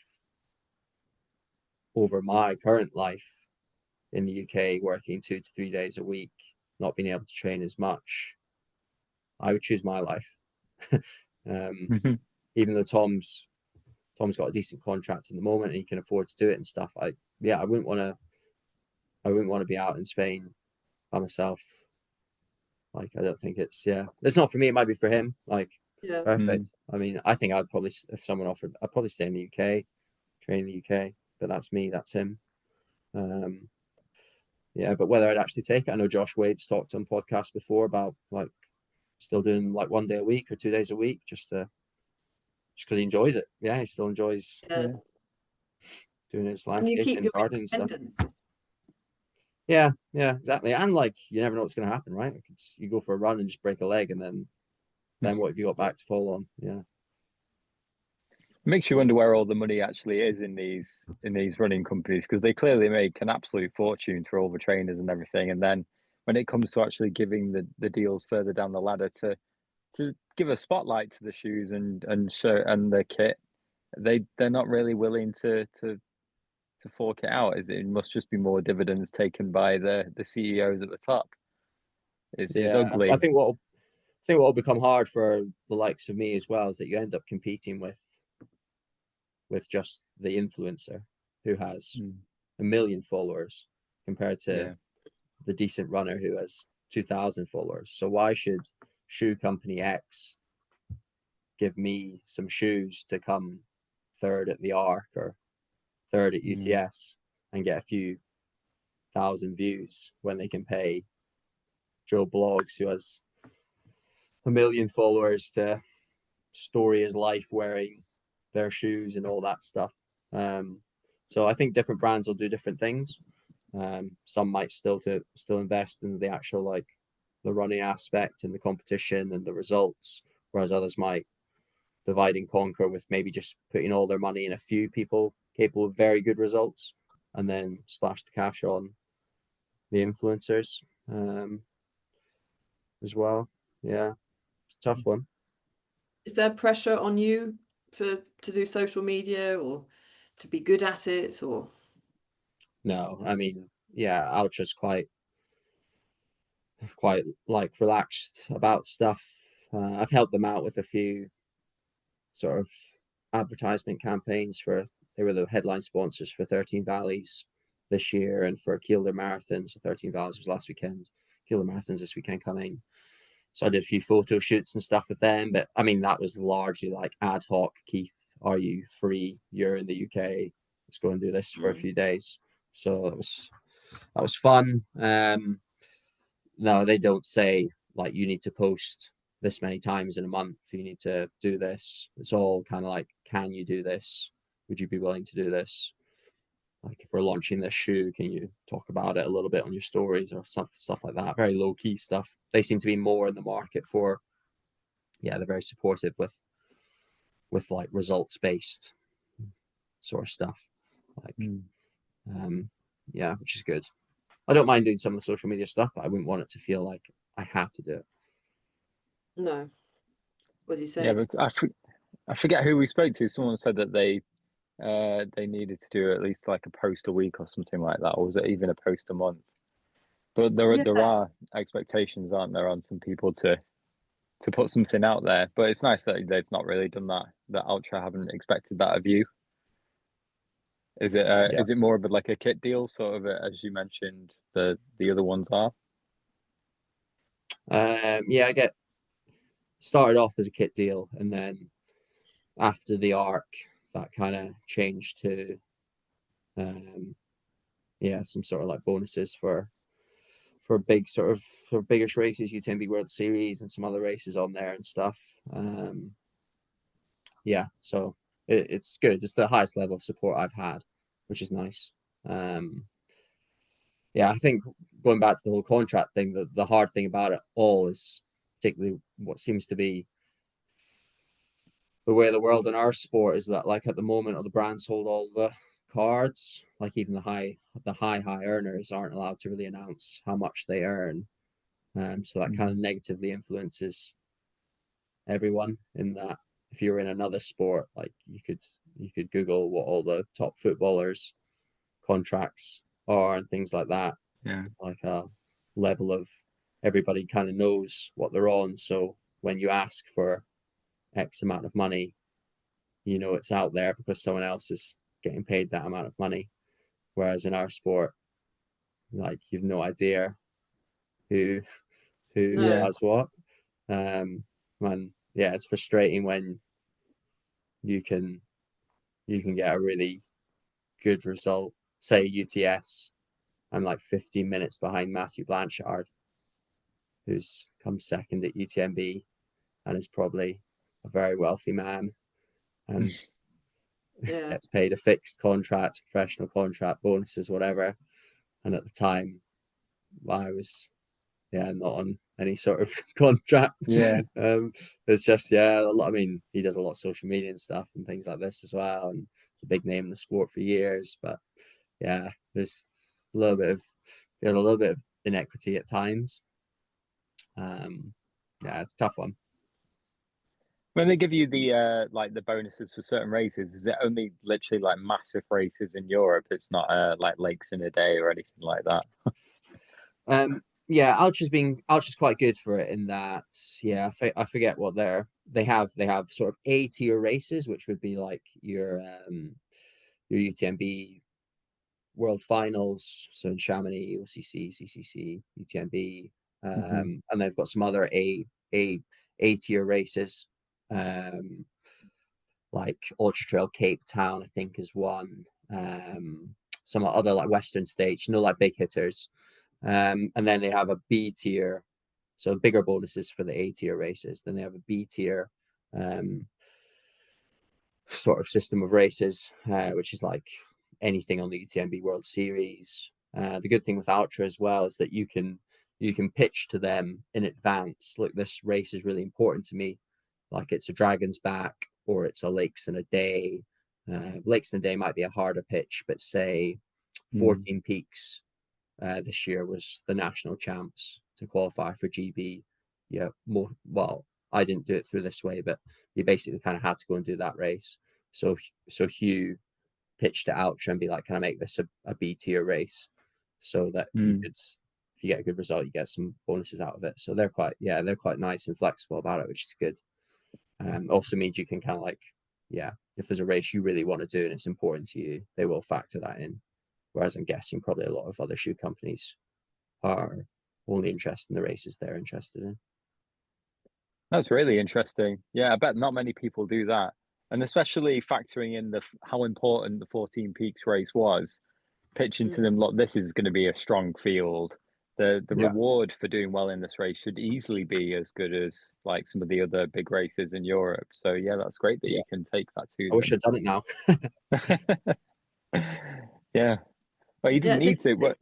over my current life in the UK, working 2 to 3 days a week, not being able to train as much, I would choose my life. Even though Tom's got a decent contract in the moment and he can afford to do it and stuff, I wouldn't want to be out in Spain by myself. Like, I don't think it's not for me. It might be for him. Like, perfect. I mean, I think I'd probably, if someone offered, I'd probably stay in the UK, train in the UK, but that's me, that's him. But whether I'd actually take it, I know Josh Wade's talked on podcasts before about like still doing like 1 day a week or 2 days a week, just because he enjoys it. Yeah, he still enjoys doing his landscaping and gardening stuff. Yeah, exactly. And like, you never know what's going to happen, right? Like, you go for a run and just break a leg, and then what have you got back to fall on? Yeah. It makes you wonder where all the money actually is in these running companies, because they clearly make an absolute fortune through all the trainers and everything. And then when it comes to actually giving the deals further down the ladder to give a spotlight to the shoes and show and the kit, they're not really willing to fork it out. It must just be more dividends taken by the CEOs at the top. It's ugly. I think what will become hard for the likes of me as well is that you end up competing with just the influencer who has 1 million followers compared to the decent runner who has 2,000 followers. So why should shoe company X give me some shoes to come third at the Arc or third at UTS and get a few thousand views when they can pay Joe Blogs, who has 1 million followers, to story his life wearing their shoes and all that stuff. So I think different brands will do different things. Some might still invest in the actual, like, the running aspect and the competition and the results, whereas others might divide and conquer with maybe just putting all their money in a few people capable of very good results and then splash the cash on the influencers as well. Yeah, it's a tough one. Is there pressure on you to do social media or to be good at it, or? No, I mean, Ultra's quite like relaxed about stuff. I've helped them out with a few sort of advertisement campaigns they were the headline sponsors for 13 Valleys this year and for Kielder Marathon. So 13 Valleys was last weekend. Kielder Marathon's this weekend coming. So I did a few photo shoots and stuff with them, but I mean, that was largely like ad hoc. Keith, are you free? You're in the UK. Let's go and do this for a few days. So that was fun. No, they don't say like you need to post this many times in a month. You need to do this. It's all kind of like, can you do this? Would you be willing to do this? Like, if we're launching this shoe, can you talk about it a little bit on your stories or stuff like that? Very low key stuff. They seem to be more in the market for, they're very supportive with like results based sort of stuff. Like, which is good. I don't mind doing some of the social media stuff, but I wouldn't want it to feel like I have to do it. No. What do you say? Yeah, but I forget who we spoke to. Someone said that they needed to do at least like a post a week or something like that, or was it even a post a month? But there are expectations, aren't there, on some people to put something out there. But it's nice that they've not really done that. That Ultra haven't expected that of you. Is it is it more of like a kit deal, sort of, as you mentioned the other ones are? I get started off as a kit deal, and then after the Arc, that kind of changed to some sort of like bonuses for big sort of for biggish races, UTMB World Series and some other races on there and stuff. So it's good. It's the highest level of support I've had, which is nice. I think going back to the whole contract thing, the hard thing about it all is particularly what seems to be the way of the world in our sport is that, like, at the moment, all the brands hold all the cards. Like, even the high earners aren't allowed to really announce how much they earn. So that kind of negatively influences everyone in that. If you're in another sport, like, you could Google what all the top footballers' contracts are and things like that. Yeah. Like a level of everybody kind of knows what they're on. So when you ask for X amount of money, you know it's out there because someone else is getting paid that amount of money. Whereas in our sport, like, you've no idea who does what. It's frustrating when you can get a really good result, say UTS. I'm like 15 minutes behind Matthew Blanchard, who's come second at UTMB and is probably a very wealthy man and gets paid a fixed contract, professional contract, bonuses, whatever. And at the time, I was not on any sort of contract. It's just a lot. I mean, he does a lot of social media and stuff and things like this as well, and a big name in the sport for years. But there's a little bit of inequity at times. It's a tough one. When they give you the like the bonuses for certain races, is it only literally like massive races in Europe? It's not like lakes in a day or anything like that. Ultra's quite good for it in that. I forget what they have sort of A tier races, which would be like your UTMB World Finals, so in Chamonix, OCC, CCC, UTMB, and they've got some other A tier races, like Ultra Trail Cape Town, I think, is one. Some other like Western States, like big hitters. And then they have a B tier, so bigger bonuses for the A tier races. Then they have a B tier sort of system of races, which is like anything on the UTMB World Series. The good thing with Ultra as well is that you can pitch to them in advance. Look, this race is really important to me. Like, it's a Dragon's Back or it's a Lakes in a Day. Lakes in a Day might be a harder pitch, but say 14 Peaks this year was the national champs to qualify for GB. I didn't do it through this way, but you basically kind of had to go and do that race. So Hugh pitched it out and be like, can I make this a B tier race, so that you could, if you get a good result, you get some bonuses out of it. So they're quite nice and flexible about it, which is good. Also means you can kind of like, if there's a race you really want to do and it's important to you, they will factor that in. Whereas I'm guessing probably a lot of other shoe companies are only interested in the races they're interested in. That's really interesting. Yeah, I bet not many people do that. And especially factoring in how important the 14 Peaks race was, pitching to them, look, this is going to be a strong field. The reward for doing well in this race should easily be as good as like some of the other big races in Europe. So that's great that you can take that to them. I wish I'd done it now. Yeah. But you didn't need to. What?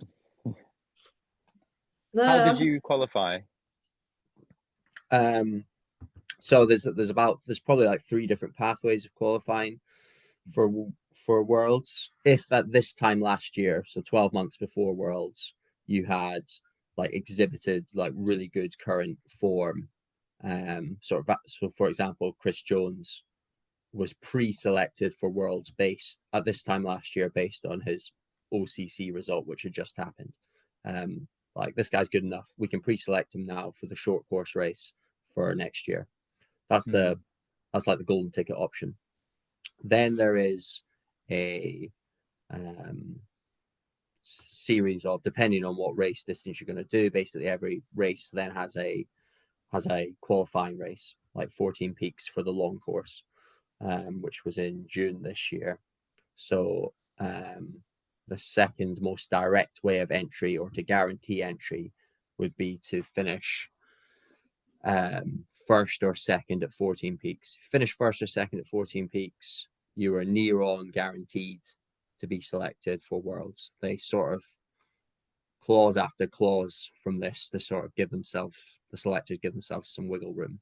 No, how did you qualify? So there's probably like 3 different pathways of qualifying for Worlds. If at this time last year, so 12 months before Worlds, you had like exhibited like really good current form, so for example, Chris Jones was pre-selected for Worlds based at this time last year based on his OCC result, which had just happened. Like, this guy's good enough, we can pre-select him now for the short course race for next year. That's like the golden ticket option. Then there is a series of, depending on what race distance you're going to do, basically every race then has a qualifying race, like 14 Peaks for the long course. which was in June this year. So the second most direct way of entry, or to guarantee entry, would be to finish first or second at 14 peaks. If you finish first or second at 14 peaks, you are near on guaranteed to be selected for Worlds. They sort of clause after clause from this to sort of give themselves, the selectors give themselves some wiggle room.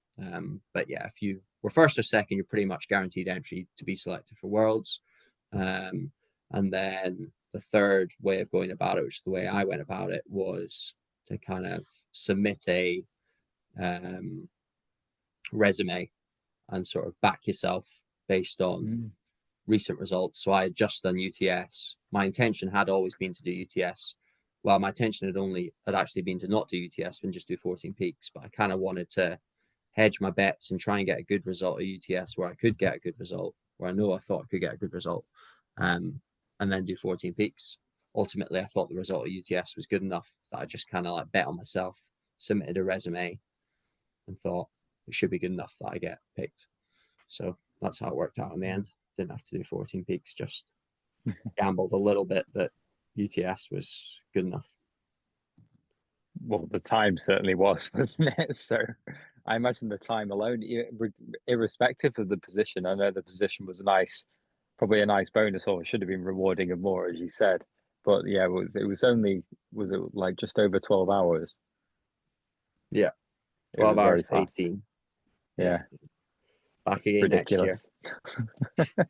But yeah, if you were first or second, you're pretty much guaranteed entry to be selected for Worlds. And then the third way of going about it, which is the way I went about it, was to kind of submit a resume and sort of back yourself based on recent results. So I had just done UTS. My intention had always been to do UTS. Well, my intention had actually been to not do UTS and just do 14 peaks, but I kind of wanted to hedge my bets and try and get a good result at UTS where I could get a good result, where I thought I could get a good result, and then do 14 peaks. Ultimately, I thought the result at UTS was good enough that I just kind of like bet on myself, submitted a resume, and thought it should be good enough that I get picked. So that's how it worked out in the end. Didn't have to do 14 peaks, just gambled a little bit that UTS was good enough. Well, the time certainly was, wasn't it? So I imagine the time alone, irrespective of the position, I know the position was probably a nice bonus, or should have been rewarding of more, as you said. But yeah, was it like just over 12 hours? Yeah. 12 hours to 18. Yeah. Back again ridiculous. Next year.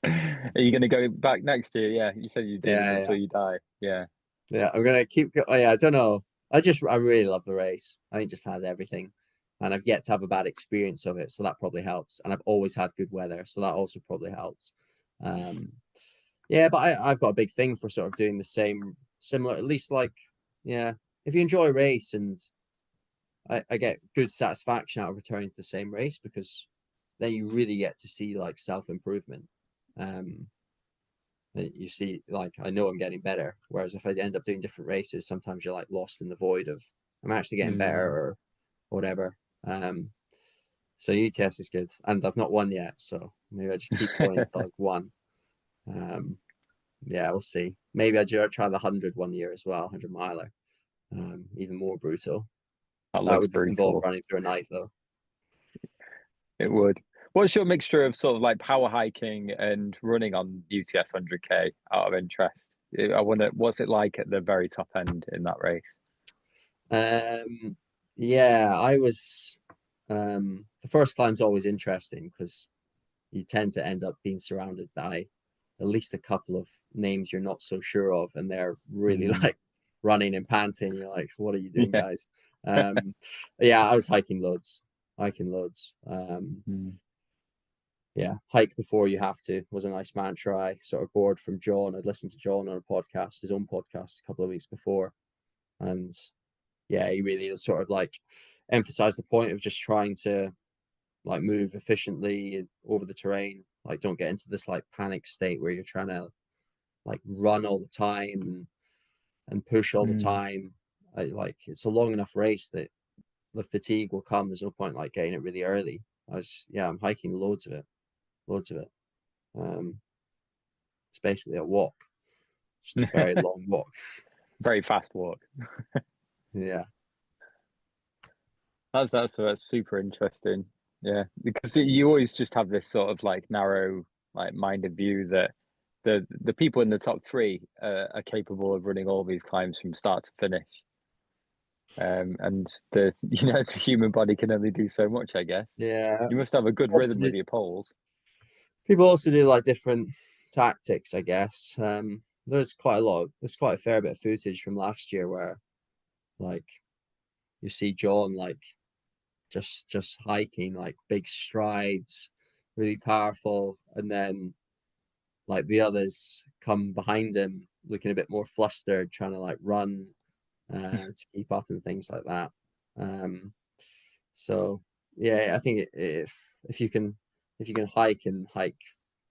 Are you going to go back next year? Yeah, you said you did until you die. Yeah. Yeah, I'm going to keep going. Oh, yeah, I don't know. I really love the race. I think it just has everything. And I've yet to have a bad experience of it, so that probably helps. And I've always had good weather, so that also probably helps. Yeah, but I've got a big thing for sort of doing the similar, at least like, yeah, if you enjoy a race, and I get good satisfaction out of returning to the same race, because then you really get to see like self-improvement. You see, like, I know I'm getting better. Whereas if I end up doing different races, sometimes you're like lost in the void of I'm actually getting better or whatever. So UTS is good, and I've not won yet, so maybe I just keep going until I've won. Yeah, we'll see. Maybe I try the 100 one year as well, 100 miler. Even more brutal. That would brutal. involve running through a night though. It would. What's your mixture of sort of like power hiking and running on UTS 100K out of interest? I wonder, what's it like at the very top end in that race? Yeah, I was. The first climb's always interesting because you tend to end up being surrounded by at least a couple of names you're not so sure of, and they're really like running and panting. You're like, what are you doing, guys? Yeah, I was hiking loads. Yeah, hike before you have to was a nice mantra. I sort of borrowed from John. I'd listened to John on a podcast, his own podcast, a couple of weeks before, and yeah, he really sort of like emphasized the point of just trying to like move efficiently over the terrain. Like, don't get into this like panic state where you're trying to like run all the time and push all the time. Like, it's a long enough race that the fatigue will come. There's no point like getting it really early. I'm hiking loads of it. It's basically a walk, just a very long walk, very fast walk. Yeah, that's super interesting. Yeah, because you always just have this sort of like narrow, like minded view that the people in the top three are capable of running all these climbs from start to finish. And the human body can only do so much, I guess. Yeah, you must have a good rhythm with your poles. People also do like different tactics, I guess. There's quite a fair bit of footage from last year where like you see John like just hiking like big strides, really powerful, and then like the others come behind him looking a bit more flustered, trying to like run to keep up and things like that. So yeah, I think if you can hike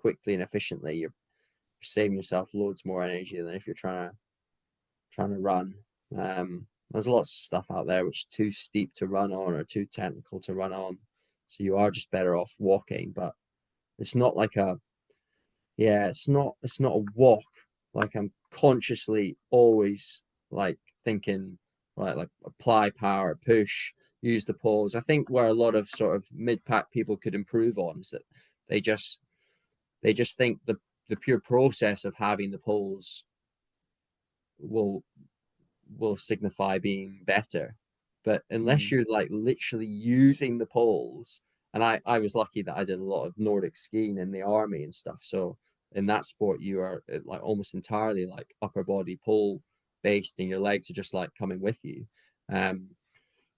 quickly and efficiently, you're saving yourself loads more energy than if you're trying to run. There's lots of stuff out there which is too steep to run on or too technical to run on, so you are just better off walking. But it's not like a, it's not a walk. Like I'm consciously always like thinking, right, like apply power, push, use the poles. I think where a lot of sort of mid-pack people could improve on is that they just think the pure process of having the poles will signify being better. But unless you're like literally using the poles, and I was lucky that I did a lot of Nordic skiing in the army and stuff. So in that sport, you are like almost entirely like upper body pole based, and your legs are just like coming with you.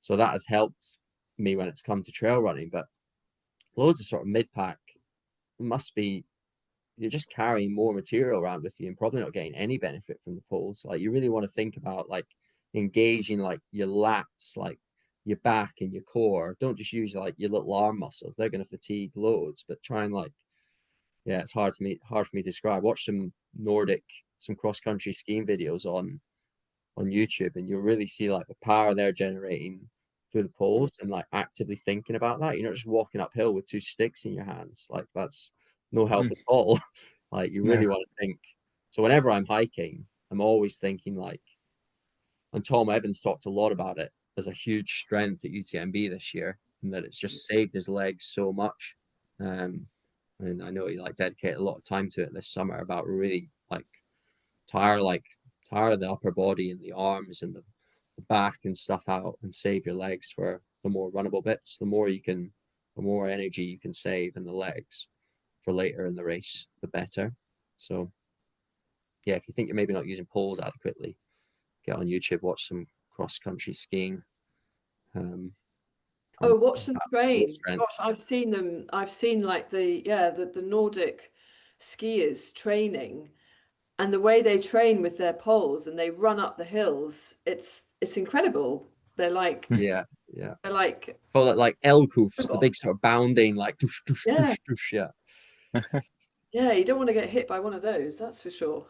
So that has helped me when it's come to trail running. But loads of sort of mid pack must be, you're just carrying more material around with you and probably not getting any benefit from the poles. Like you really want to think about like engaging like your lats, like your back and your core. Don't just use like your little arm muscles. They're going to fatigue loads, but try and like, it's hard for me to describe. Watch some cross country skiing videos on YouTube, and you'll really see like the power they're generating through the poles and like actively thinking about that. You're not just walking uphill with two sticks in your hands. Like that's no help at all. Like you really want to think. So whenever I'm hiking, I'm always thinking like, and Tom Evans talked a lot about it as a huge strength at UTMB this year, and that it's just saved his legs so much. And I know he like dedicated a lot of time to it this summer about really like tire the upper body and the arms and the back and stuff out and save your legs for the more runnable bits. The more energy you can save in the legs for later in the race, the better. So yeah, if you think you're maybe not using poles adequately, get on YouTube, watch some cross country skiing. Watch them train. Gosh, I've seen them. I've seen like the Nordic skiers training, and the way they train with their poles and they run up the hills. It's incredible. They're like they're like call it like elkoofs, the big sort of bounding like tush, tush, tush, tush, yeah. You don't want to get hit by one of those, that's for sure.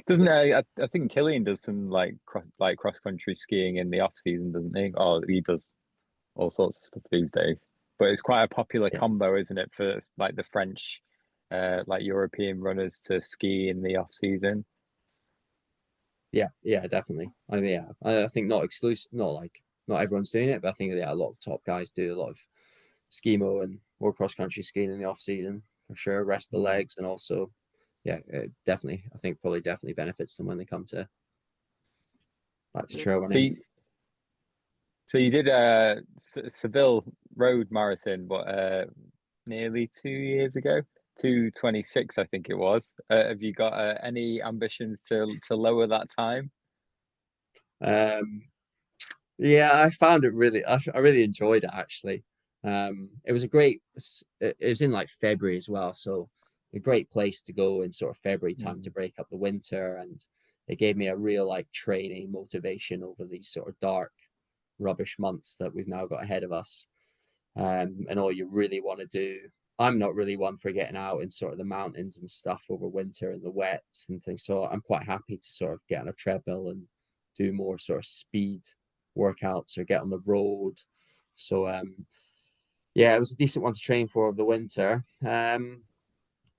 Doesn't I think Killian does some like cross country skiing in the off season, doesn't he? Oh, he does all sorts of stuff these days. But it's quite a popular combo, isn't it, for like the French, like European runners to ski in the off season? Yeah, definitely. I think not exclusive, not everyone's doing it, but I think a lot of top guys do a lot of skimo and more cross country skiing in the off season for sure. Rest the legs, and also, definitely. I think probably definitely benefits them when they come back to trail running. So you did a Seville Road Marathon, but nearly 2 years ago, 2:26, I think it was. Have you got any ambitions to lower that time? I found it really. I really enjoyed it actually. It was it was in like February as well, so a great place to go in sort of February time to break up the winter, and it gave me a real like training motivation over these sort of dark, rubbish months that we've now got ahead of us. And all you really want to do. I'm not really one for getting out in sort of the mountains and stuff over winter and the wet and things. So I'm quite happy to sort of get on a treadmill and do more sort of speed workouts or get on the road. So it was a decent one to train for over the winter.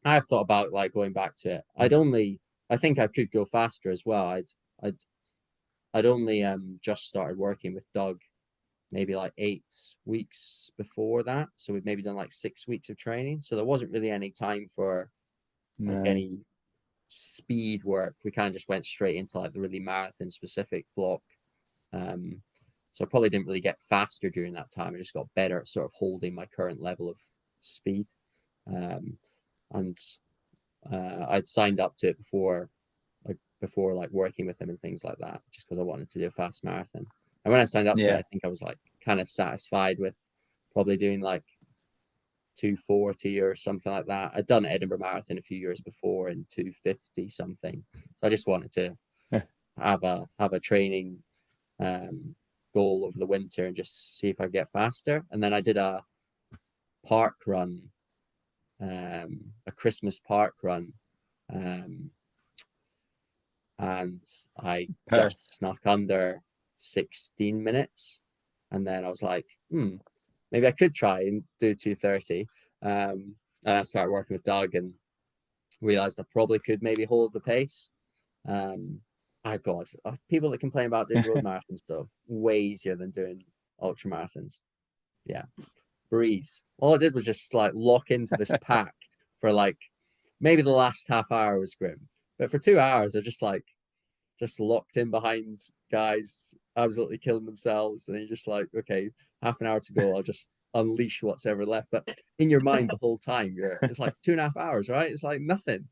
I've thought about like going back to it. I think I could go faster as well. I'd only just started working with Doug maybe like 8 weeks before that. So we've maybe done like 6 weeks of training. So there wasn't really any time for like any speed work. We kind of just went straight into like the really marathon specific block. So I probably didn't really get faster during that time. I just got better at sort of holding my current level of speed. And I'd signed up to it before like working with him and things like that, just because I wanted to do a fast marathon. And when I signed up to it, I think I was like kind of satisfied with probably doing like 2:40 or something like that. I'd done Edinburgh Marathon a few years before in 2:50 something. So I just wanted to have a training goal over the winter and just see if I get faster. And then I did a park run, a Christmas park run, and I just snuck under 16 minutes. And then I was like, maybe I could try and do 2:30. And I started working with Doug and realized I probably could maybe hold the pace. God, people that complain about doing road marathons though, way easier than doing ultra marathons. Yeah, breeze. All I did was just like lock into this pack for like maybe the last half hour was grim, but for 2 hours I just locked in behind guys absolutely killing themselves, and then you're just like, okay, half an hour to go, I'll just unleash what's ever left. But in your mind the whole time, it's like 2.5 hours, right? It's like nothing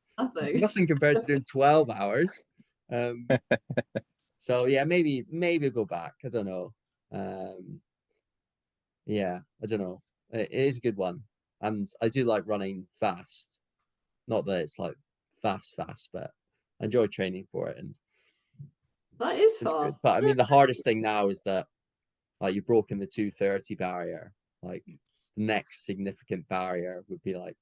compared to doing 12 hours. So yeah, maybe I'll go back. I don't know. Yeah, I don't know. It is a good one, and I do like running fast. Not that it's like fast, but I enjoy training for it, and that is it's good. fast. But I mean, the hardest thing now is that like you've broken the 2:30 barrier. Like the next significant barrier would be like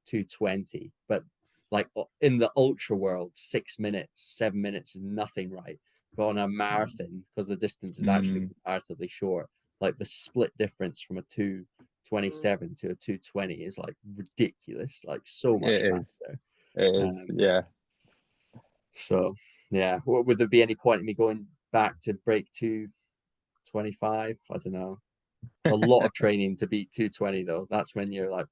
2:20. But like in the ultra world, 6 minutes, 7 minutes is nothing, right? But on a marathon, because the distance is actually comparatively short, like the split difference from a 2:27 to a 2:20 is like ridiculous, like so much faster. It is, yeah. So yeah, would there be any point in me going back to break 2:25? I don't know. It's a lot of training to beat 2:20 though. That's when you're like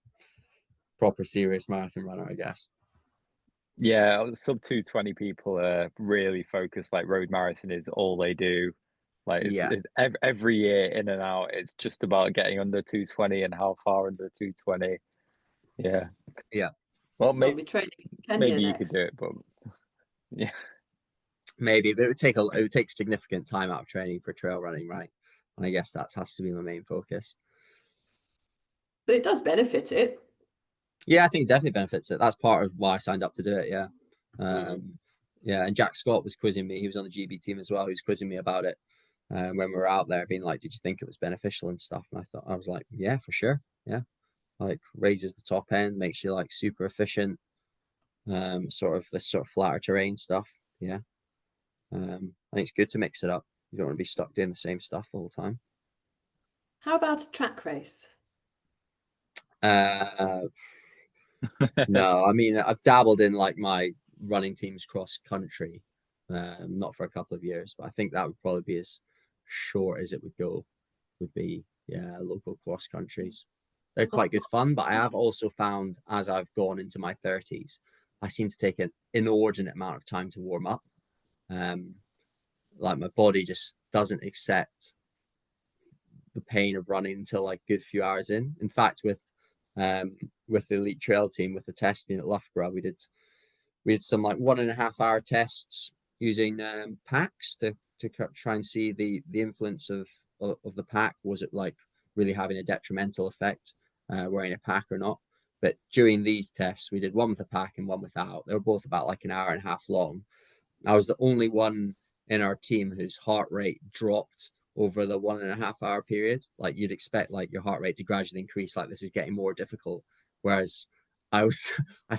proper serious marathon runner, I guess. Yeah, sub 2:20 people are really focused. Like road marathon is all they do. Like it's every year in and out, it's just about getting under 2:20 and how far under 2:20. Yeah. Well, I'll be training Kenya maybe you could next. do it, but yeah. Maybe, but it would take significant time out of training for trail running, right? And I guess that has to be my main focus. But it does benefit it. Yeah, I think it definitely benefits it. That's part of why I signed up to do it. Yeah. Yeah, and Jack Scott was quizzing me. He was on the GB team as well. He was quizzing me about it when we were out there, being like, "Did you think it was beneficial and stuff?" And I was like, "Yeah, for sure. Yeah, like raises the top end, makes you like super efficient. Sort of this sort of flatter terrain stuff. Yeah, I think it's good to mix it up. You don't want to be stuck doing the same stuff the whole time." How about a track race? No, I mean, I've dabbled in like my running team's cross country, not for a couple of years, but I think that would probably be as short as it would go, would be, yeah, local cross countries. They're quite good fun, but I have also found as I've gone into my 30s, I seem to take an inordinate amount of time to warm up. Like my body just doesn't accept the pain of running until like a good few hours in. In fact, with the elite trail team, with the testing at Loughborough, we did some like 1.5 hour tests using packs to try and see the influence of the pack. Was it like really having a detrimental effect wearing a pack or not? But during these tests, we did one with a pack and one without. They were both about like 1.5 hours long. I was the only one in our team whose heart rate dropped over the 1.5 hour period. Like you'd expect like your heart rate to gradually increase, like this is getting more difficult. Whereas I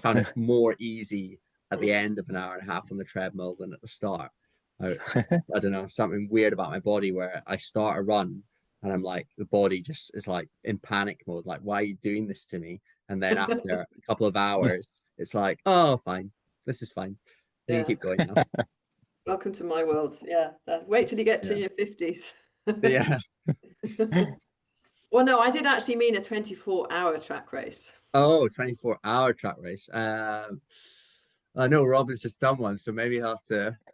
found it more easy at the end of 1.5 hours on the treadmill than at the start. I don't know, something weird about my body where I start a run and I'm like, the body just is like in panic mode. Like, why are you doing this to me? And then after a couple of hours, it's like, oh, fine. This is fine. You can keep going now. Welcome to my world. Yeah. Wait till you get to your 50s. Yeah. Well, no, I did actually mean a 24-hour track race. Oh, 24-hour track race. I know Rob has just done one, so maybe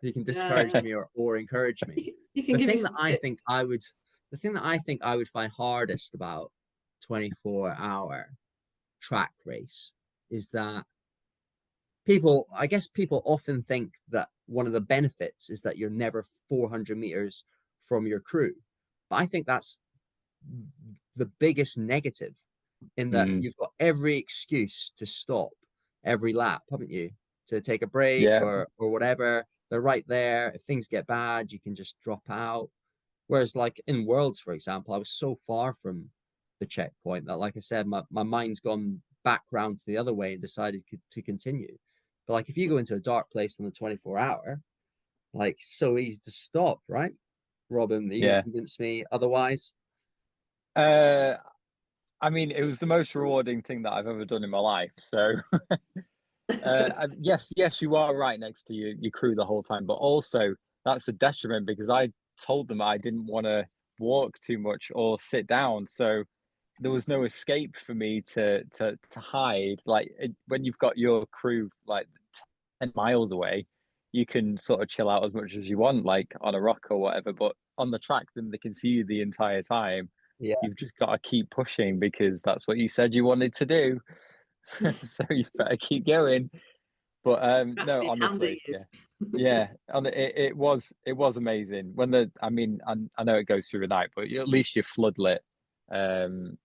he can discourage me or encourage me. You can give me some tips. The thing that I think I would find hardest about 24-hour track race is that I guess people often think that one of the benefits is that you're never 400 meters from your crew. But I think that's the biggest negative, in that you've got every excuse to stop every lap, haven't you? To take a break or whatever. They're right there. If things get bad, you can just drop out. Whereas like in Worlds, for example, I was so far from the checkpoint that, like I said, my mind's gone back round to the other way and decided to continue. But like if you go into a dark place on the 24-hour, like so easy to stop, right? Robin, you can convince me otherwise. I mean, it was the most rewarding thing that I've ever done in my life. So, yes, you are right next to your crew the whole time, but also that's a detriment because I told them I didn't want to walk too much or sit down. So there was no escape for me to hide. Like when you've got your crew like 10 miles away, you can sort of chill out as much as you want, like on a rock or whatever. But on the track, then they can see you the entire time. Yeah, You've just got to keep pushing because that's what you said you wanted to do. So you better keep going. But no, Actually hounding honestly, you. yeah, and it was amazing. When I mean, I know it goes through the night, but at least you're floodlit. Um,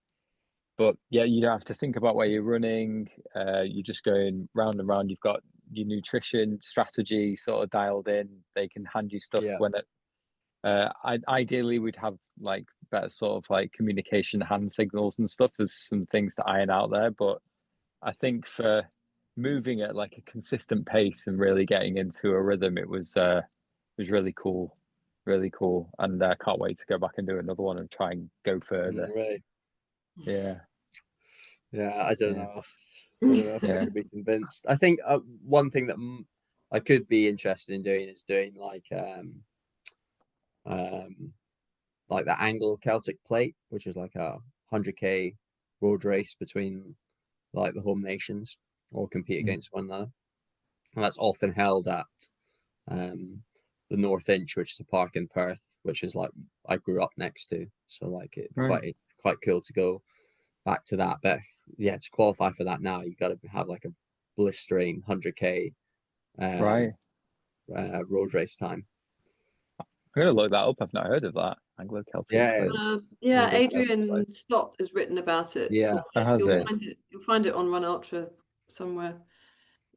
but yeah, you don't have to think about where you're running. You're just going round and round. You've got your nutrition strategy sort of dialed in. They can hand you stuff yeah, when it. Ideally, we'd have like better sort of like communication, hand signals and stuff. There's some things to iron out there, but I think for moving at like a consistent pace and really getting into a rhythm, it was really cool, and I can't wait to go back and do another one and try and go further. right. Yeah, Yeah, I don't yeah, know. I don't know if I yeah. could be convinced. I think one thing that I could be interested in doing is doing um, like the Anglo Celtic Plate, which is like a 100K road race between like the home nations, or compete Mm. against one another. And that's often held at um, the North Inch, which is a park in Perth, which is like I grew up next to. So like it'd be Right, quite cool to go back to that. But yeah, to qualify for that now, you got to have like a blistering 100K right. road race time. I'm gonna look that up. I've not heard of that Anglo Celtic Yeah, plate. it's Yeah, Anglo Celtic plate. Adrian Stott has written about it Yeah, for Oh, it. has it? You'll find it on Run Ultra somewhere.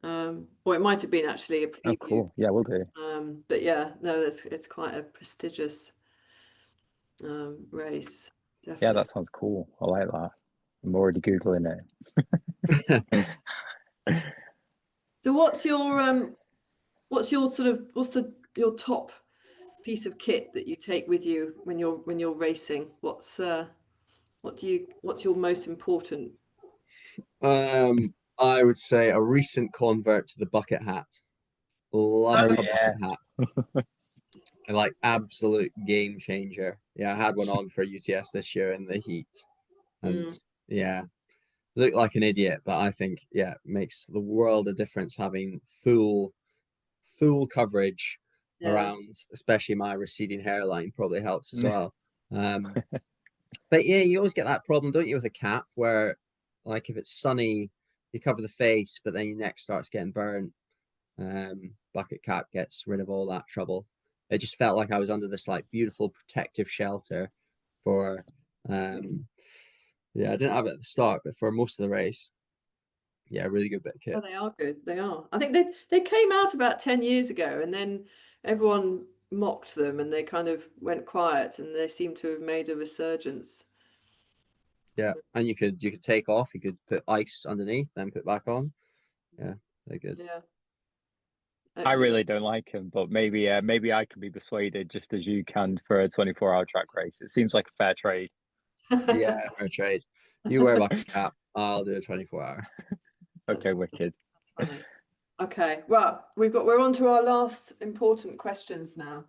Or it might have been actually a Oh, preview. cool. Yeah, we'll do. But yeah, no, it's quite a prestigious race, Yeah, definitely. that sounds cool. I like that. I'm already googling it. So what's your sort of your top piece of kit that you take with you when you're racing? What's your most important? I would say a recent convert to the bucket hat. Love Oh Oh a yeah. yeah. bucket hat. And like absolute game changer. Yeah, I had one on for UTS this year in the heat, and Mm, yeah, looked like an idiot, but I think yeah, it makes the world of difference having full coverage yeah. around, especially my receding hairline probably helps as well. But yeah, you always get that problem, don't you, with a cap where like if it's sunny, you cover the face, but then your neck starts getting burnt. Bucket cap gets rid of all that trouble. It just felt like I was under this like beautiful protective shelter for yeah, I didn't have it at the start, but for most of the race, yeah, really good bit of Oh, kit. they are good. They are. I think they came out about 10 years ago, and then everyone mocked them, and they kind of went quiet, and they seem to have made a resurgence. Yeah, and you could take off, you could put ice underneath, then put back on. Yeah, they're good. Yeah, I excellent. really don't like him, but maybe I can be persuaded just as you can for a 24-hour track race. It seems like a fair trade. Yeah, fair trade. You wear a bucket cap, I'll do a 24-hour. Okay, That's wicked. that's funny. Okay, well, we're on to our last important questions now.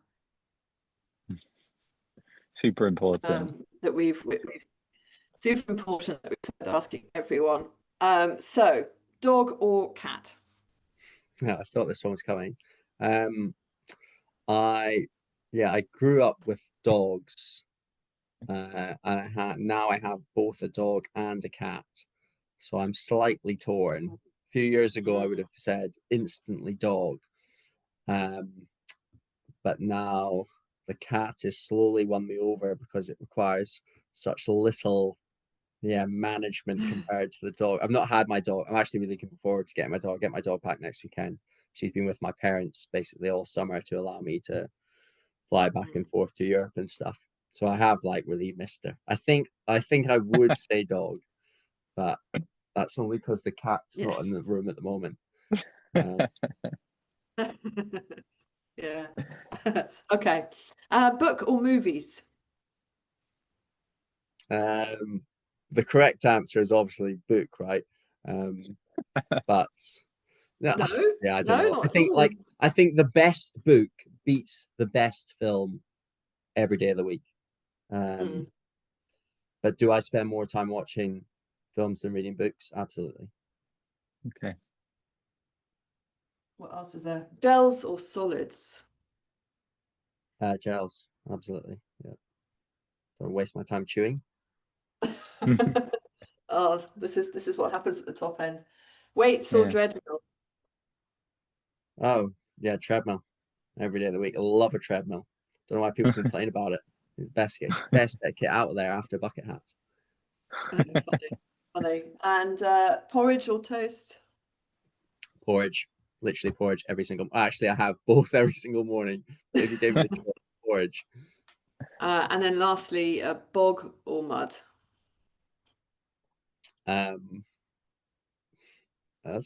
Super important. That we've super important that we've started asking everyone. So dog or cat? Yeah, I thought this one was coming. Um, I yeah, I grew up with dogs. And now I have both a dog and a cat. So I'm slightly torn. A few years ago, I would have said instantly dog. Um, but now the cat has slowly won me over because it requires such little, yeah, management compared to the dog. I've not had my dog. I'm actually really looking forward to get my dog back next weekend. She's been with my parents basically all summer to allow me to fly back and forth to Europe and stuff. So I have like really missed her. I think I would say dog, but that's only because the cat's not in Yes. the room at the moment. Yeah. Okay. Book or movies? Um, the correct answer is obviously book, right? But no, No, yeah, I don't no, know. not at all. I think the best book beats the best film every day of the week. But do I spend more time watching films than reading books? Absolutely. Okay. What else is there? Gels or solids? Gels, absolutely. Yeah. Don't waste my time chewing. Oh, this is what happens at the top end. Weights or Yeah. treadmill? Oh, yeah, treadmill every day of the week. I love a treadmill. Don't know why people complain about it. It's best get out of there after bucket hats. Funny. And porridge or toast? Porridge, literally porridge every single. Actually, I have both every single morning. If you gave me the choice, porridge. And then lastly, bog or mud? That's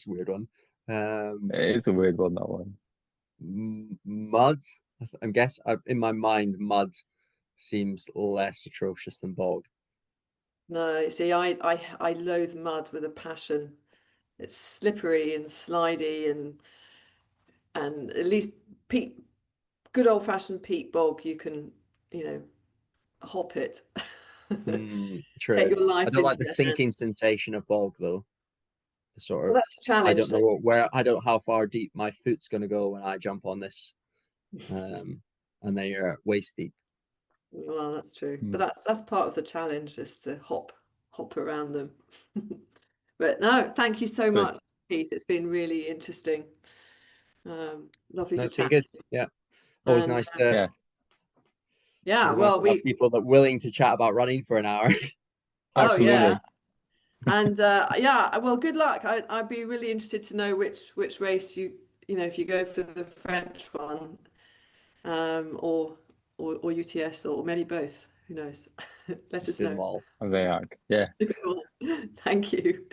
a weird one. It is a weird one, that one. Mud. In my mind, mud seems less atrocious than bog. No, you see, I loathe mud with a passion. It's slippery and slidey, and at least peat, good old fashioned peat bog, you can, hop it. Take True. your I life don't into like the your sinking hands. sensation of bog though. The sort Well, of that's a challenge. I don't know how far deep my foot's gonna go when I jump on this. And then you're waist deep. Well, that's true. But that's part of the challenge, is to hop around them. But no, thank you so much, Keith. It's been really interesting. Lovely to That's been chat. good. Yeah. Always And nice to well, have people that are willing to chat about running for an hour. Absolutely. And well, good luck. I'd be really interested to know which race if you go for the French one, or UTS, or maybe both. Who knows? Let us do know. them all. Oh, they are. Yeah. Thank you.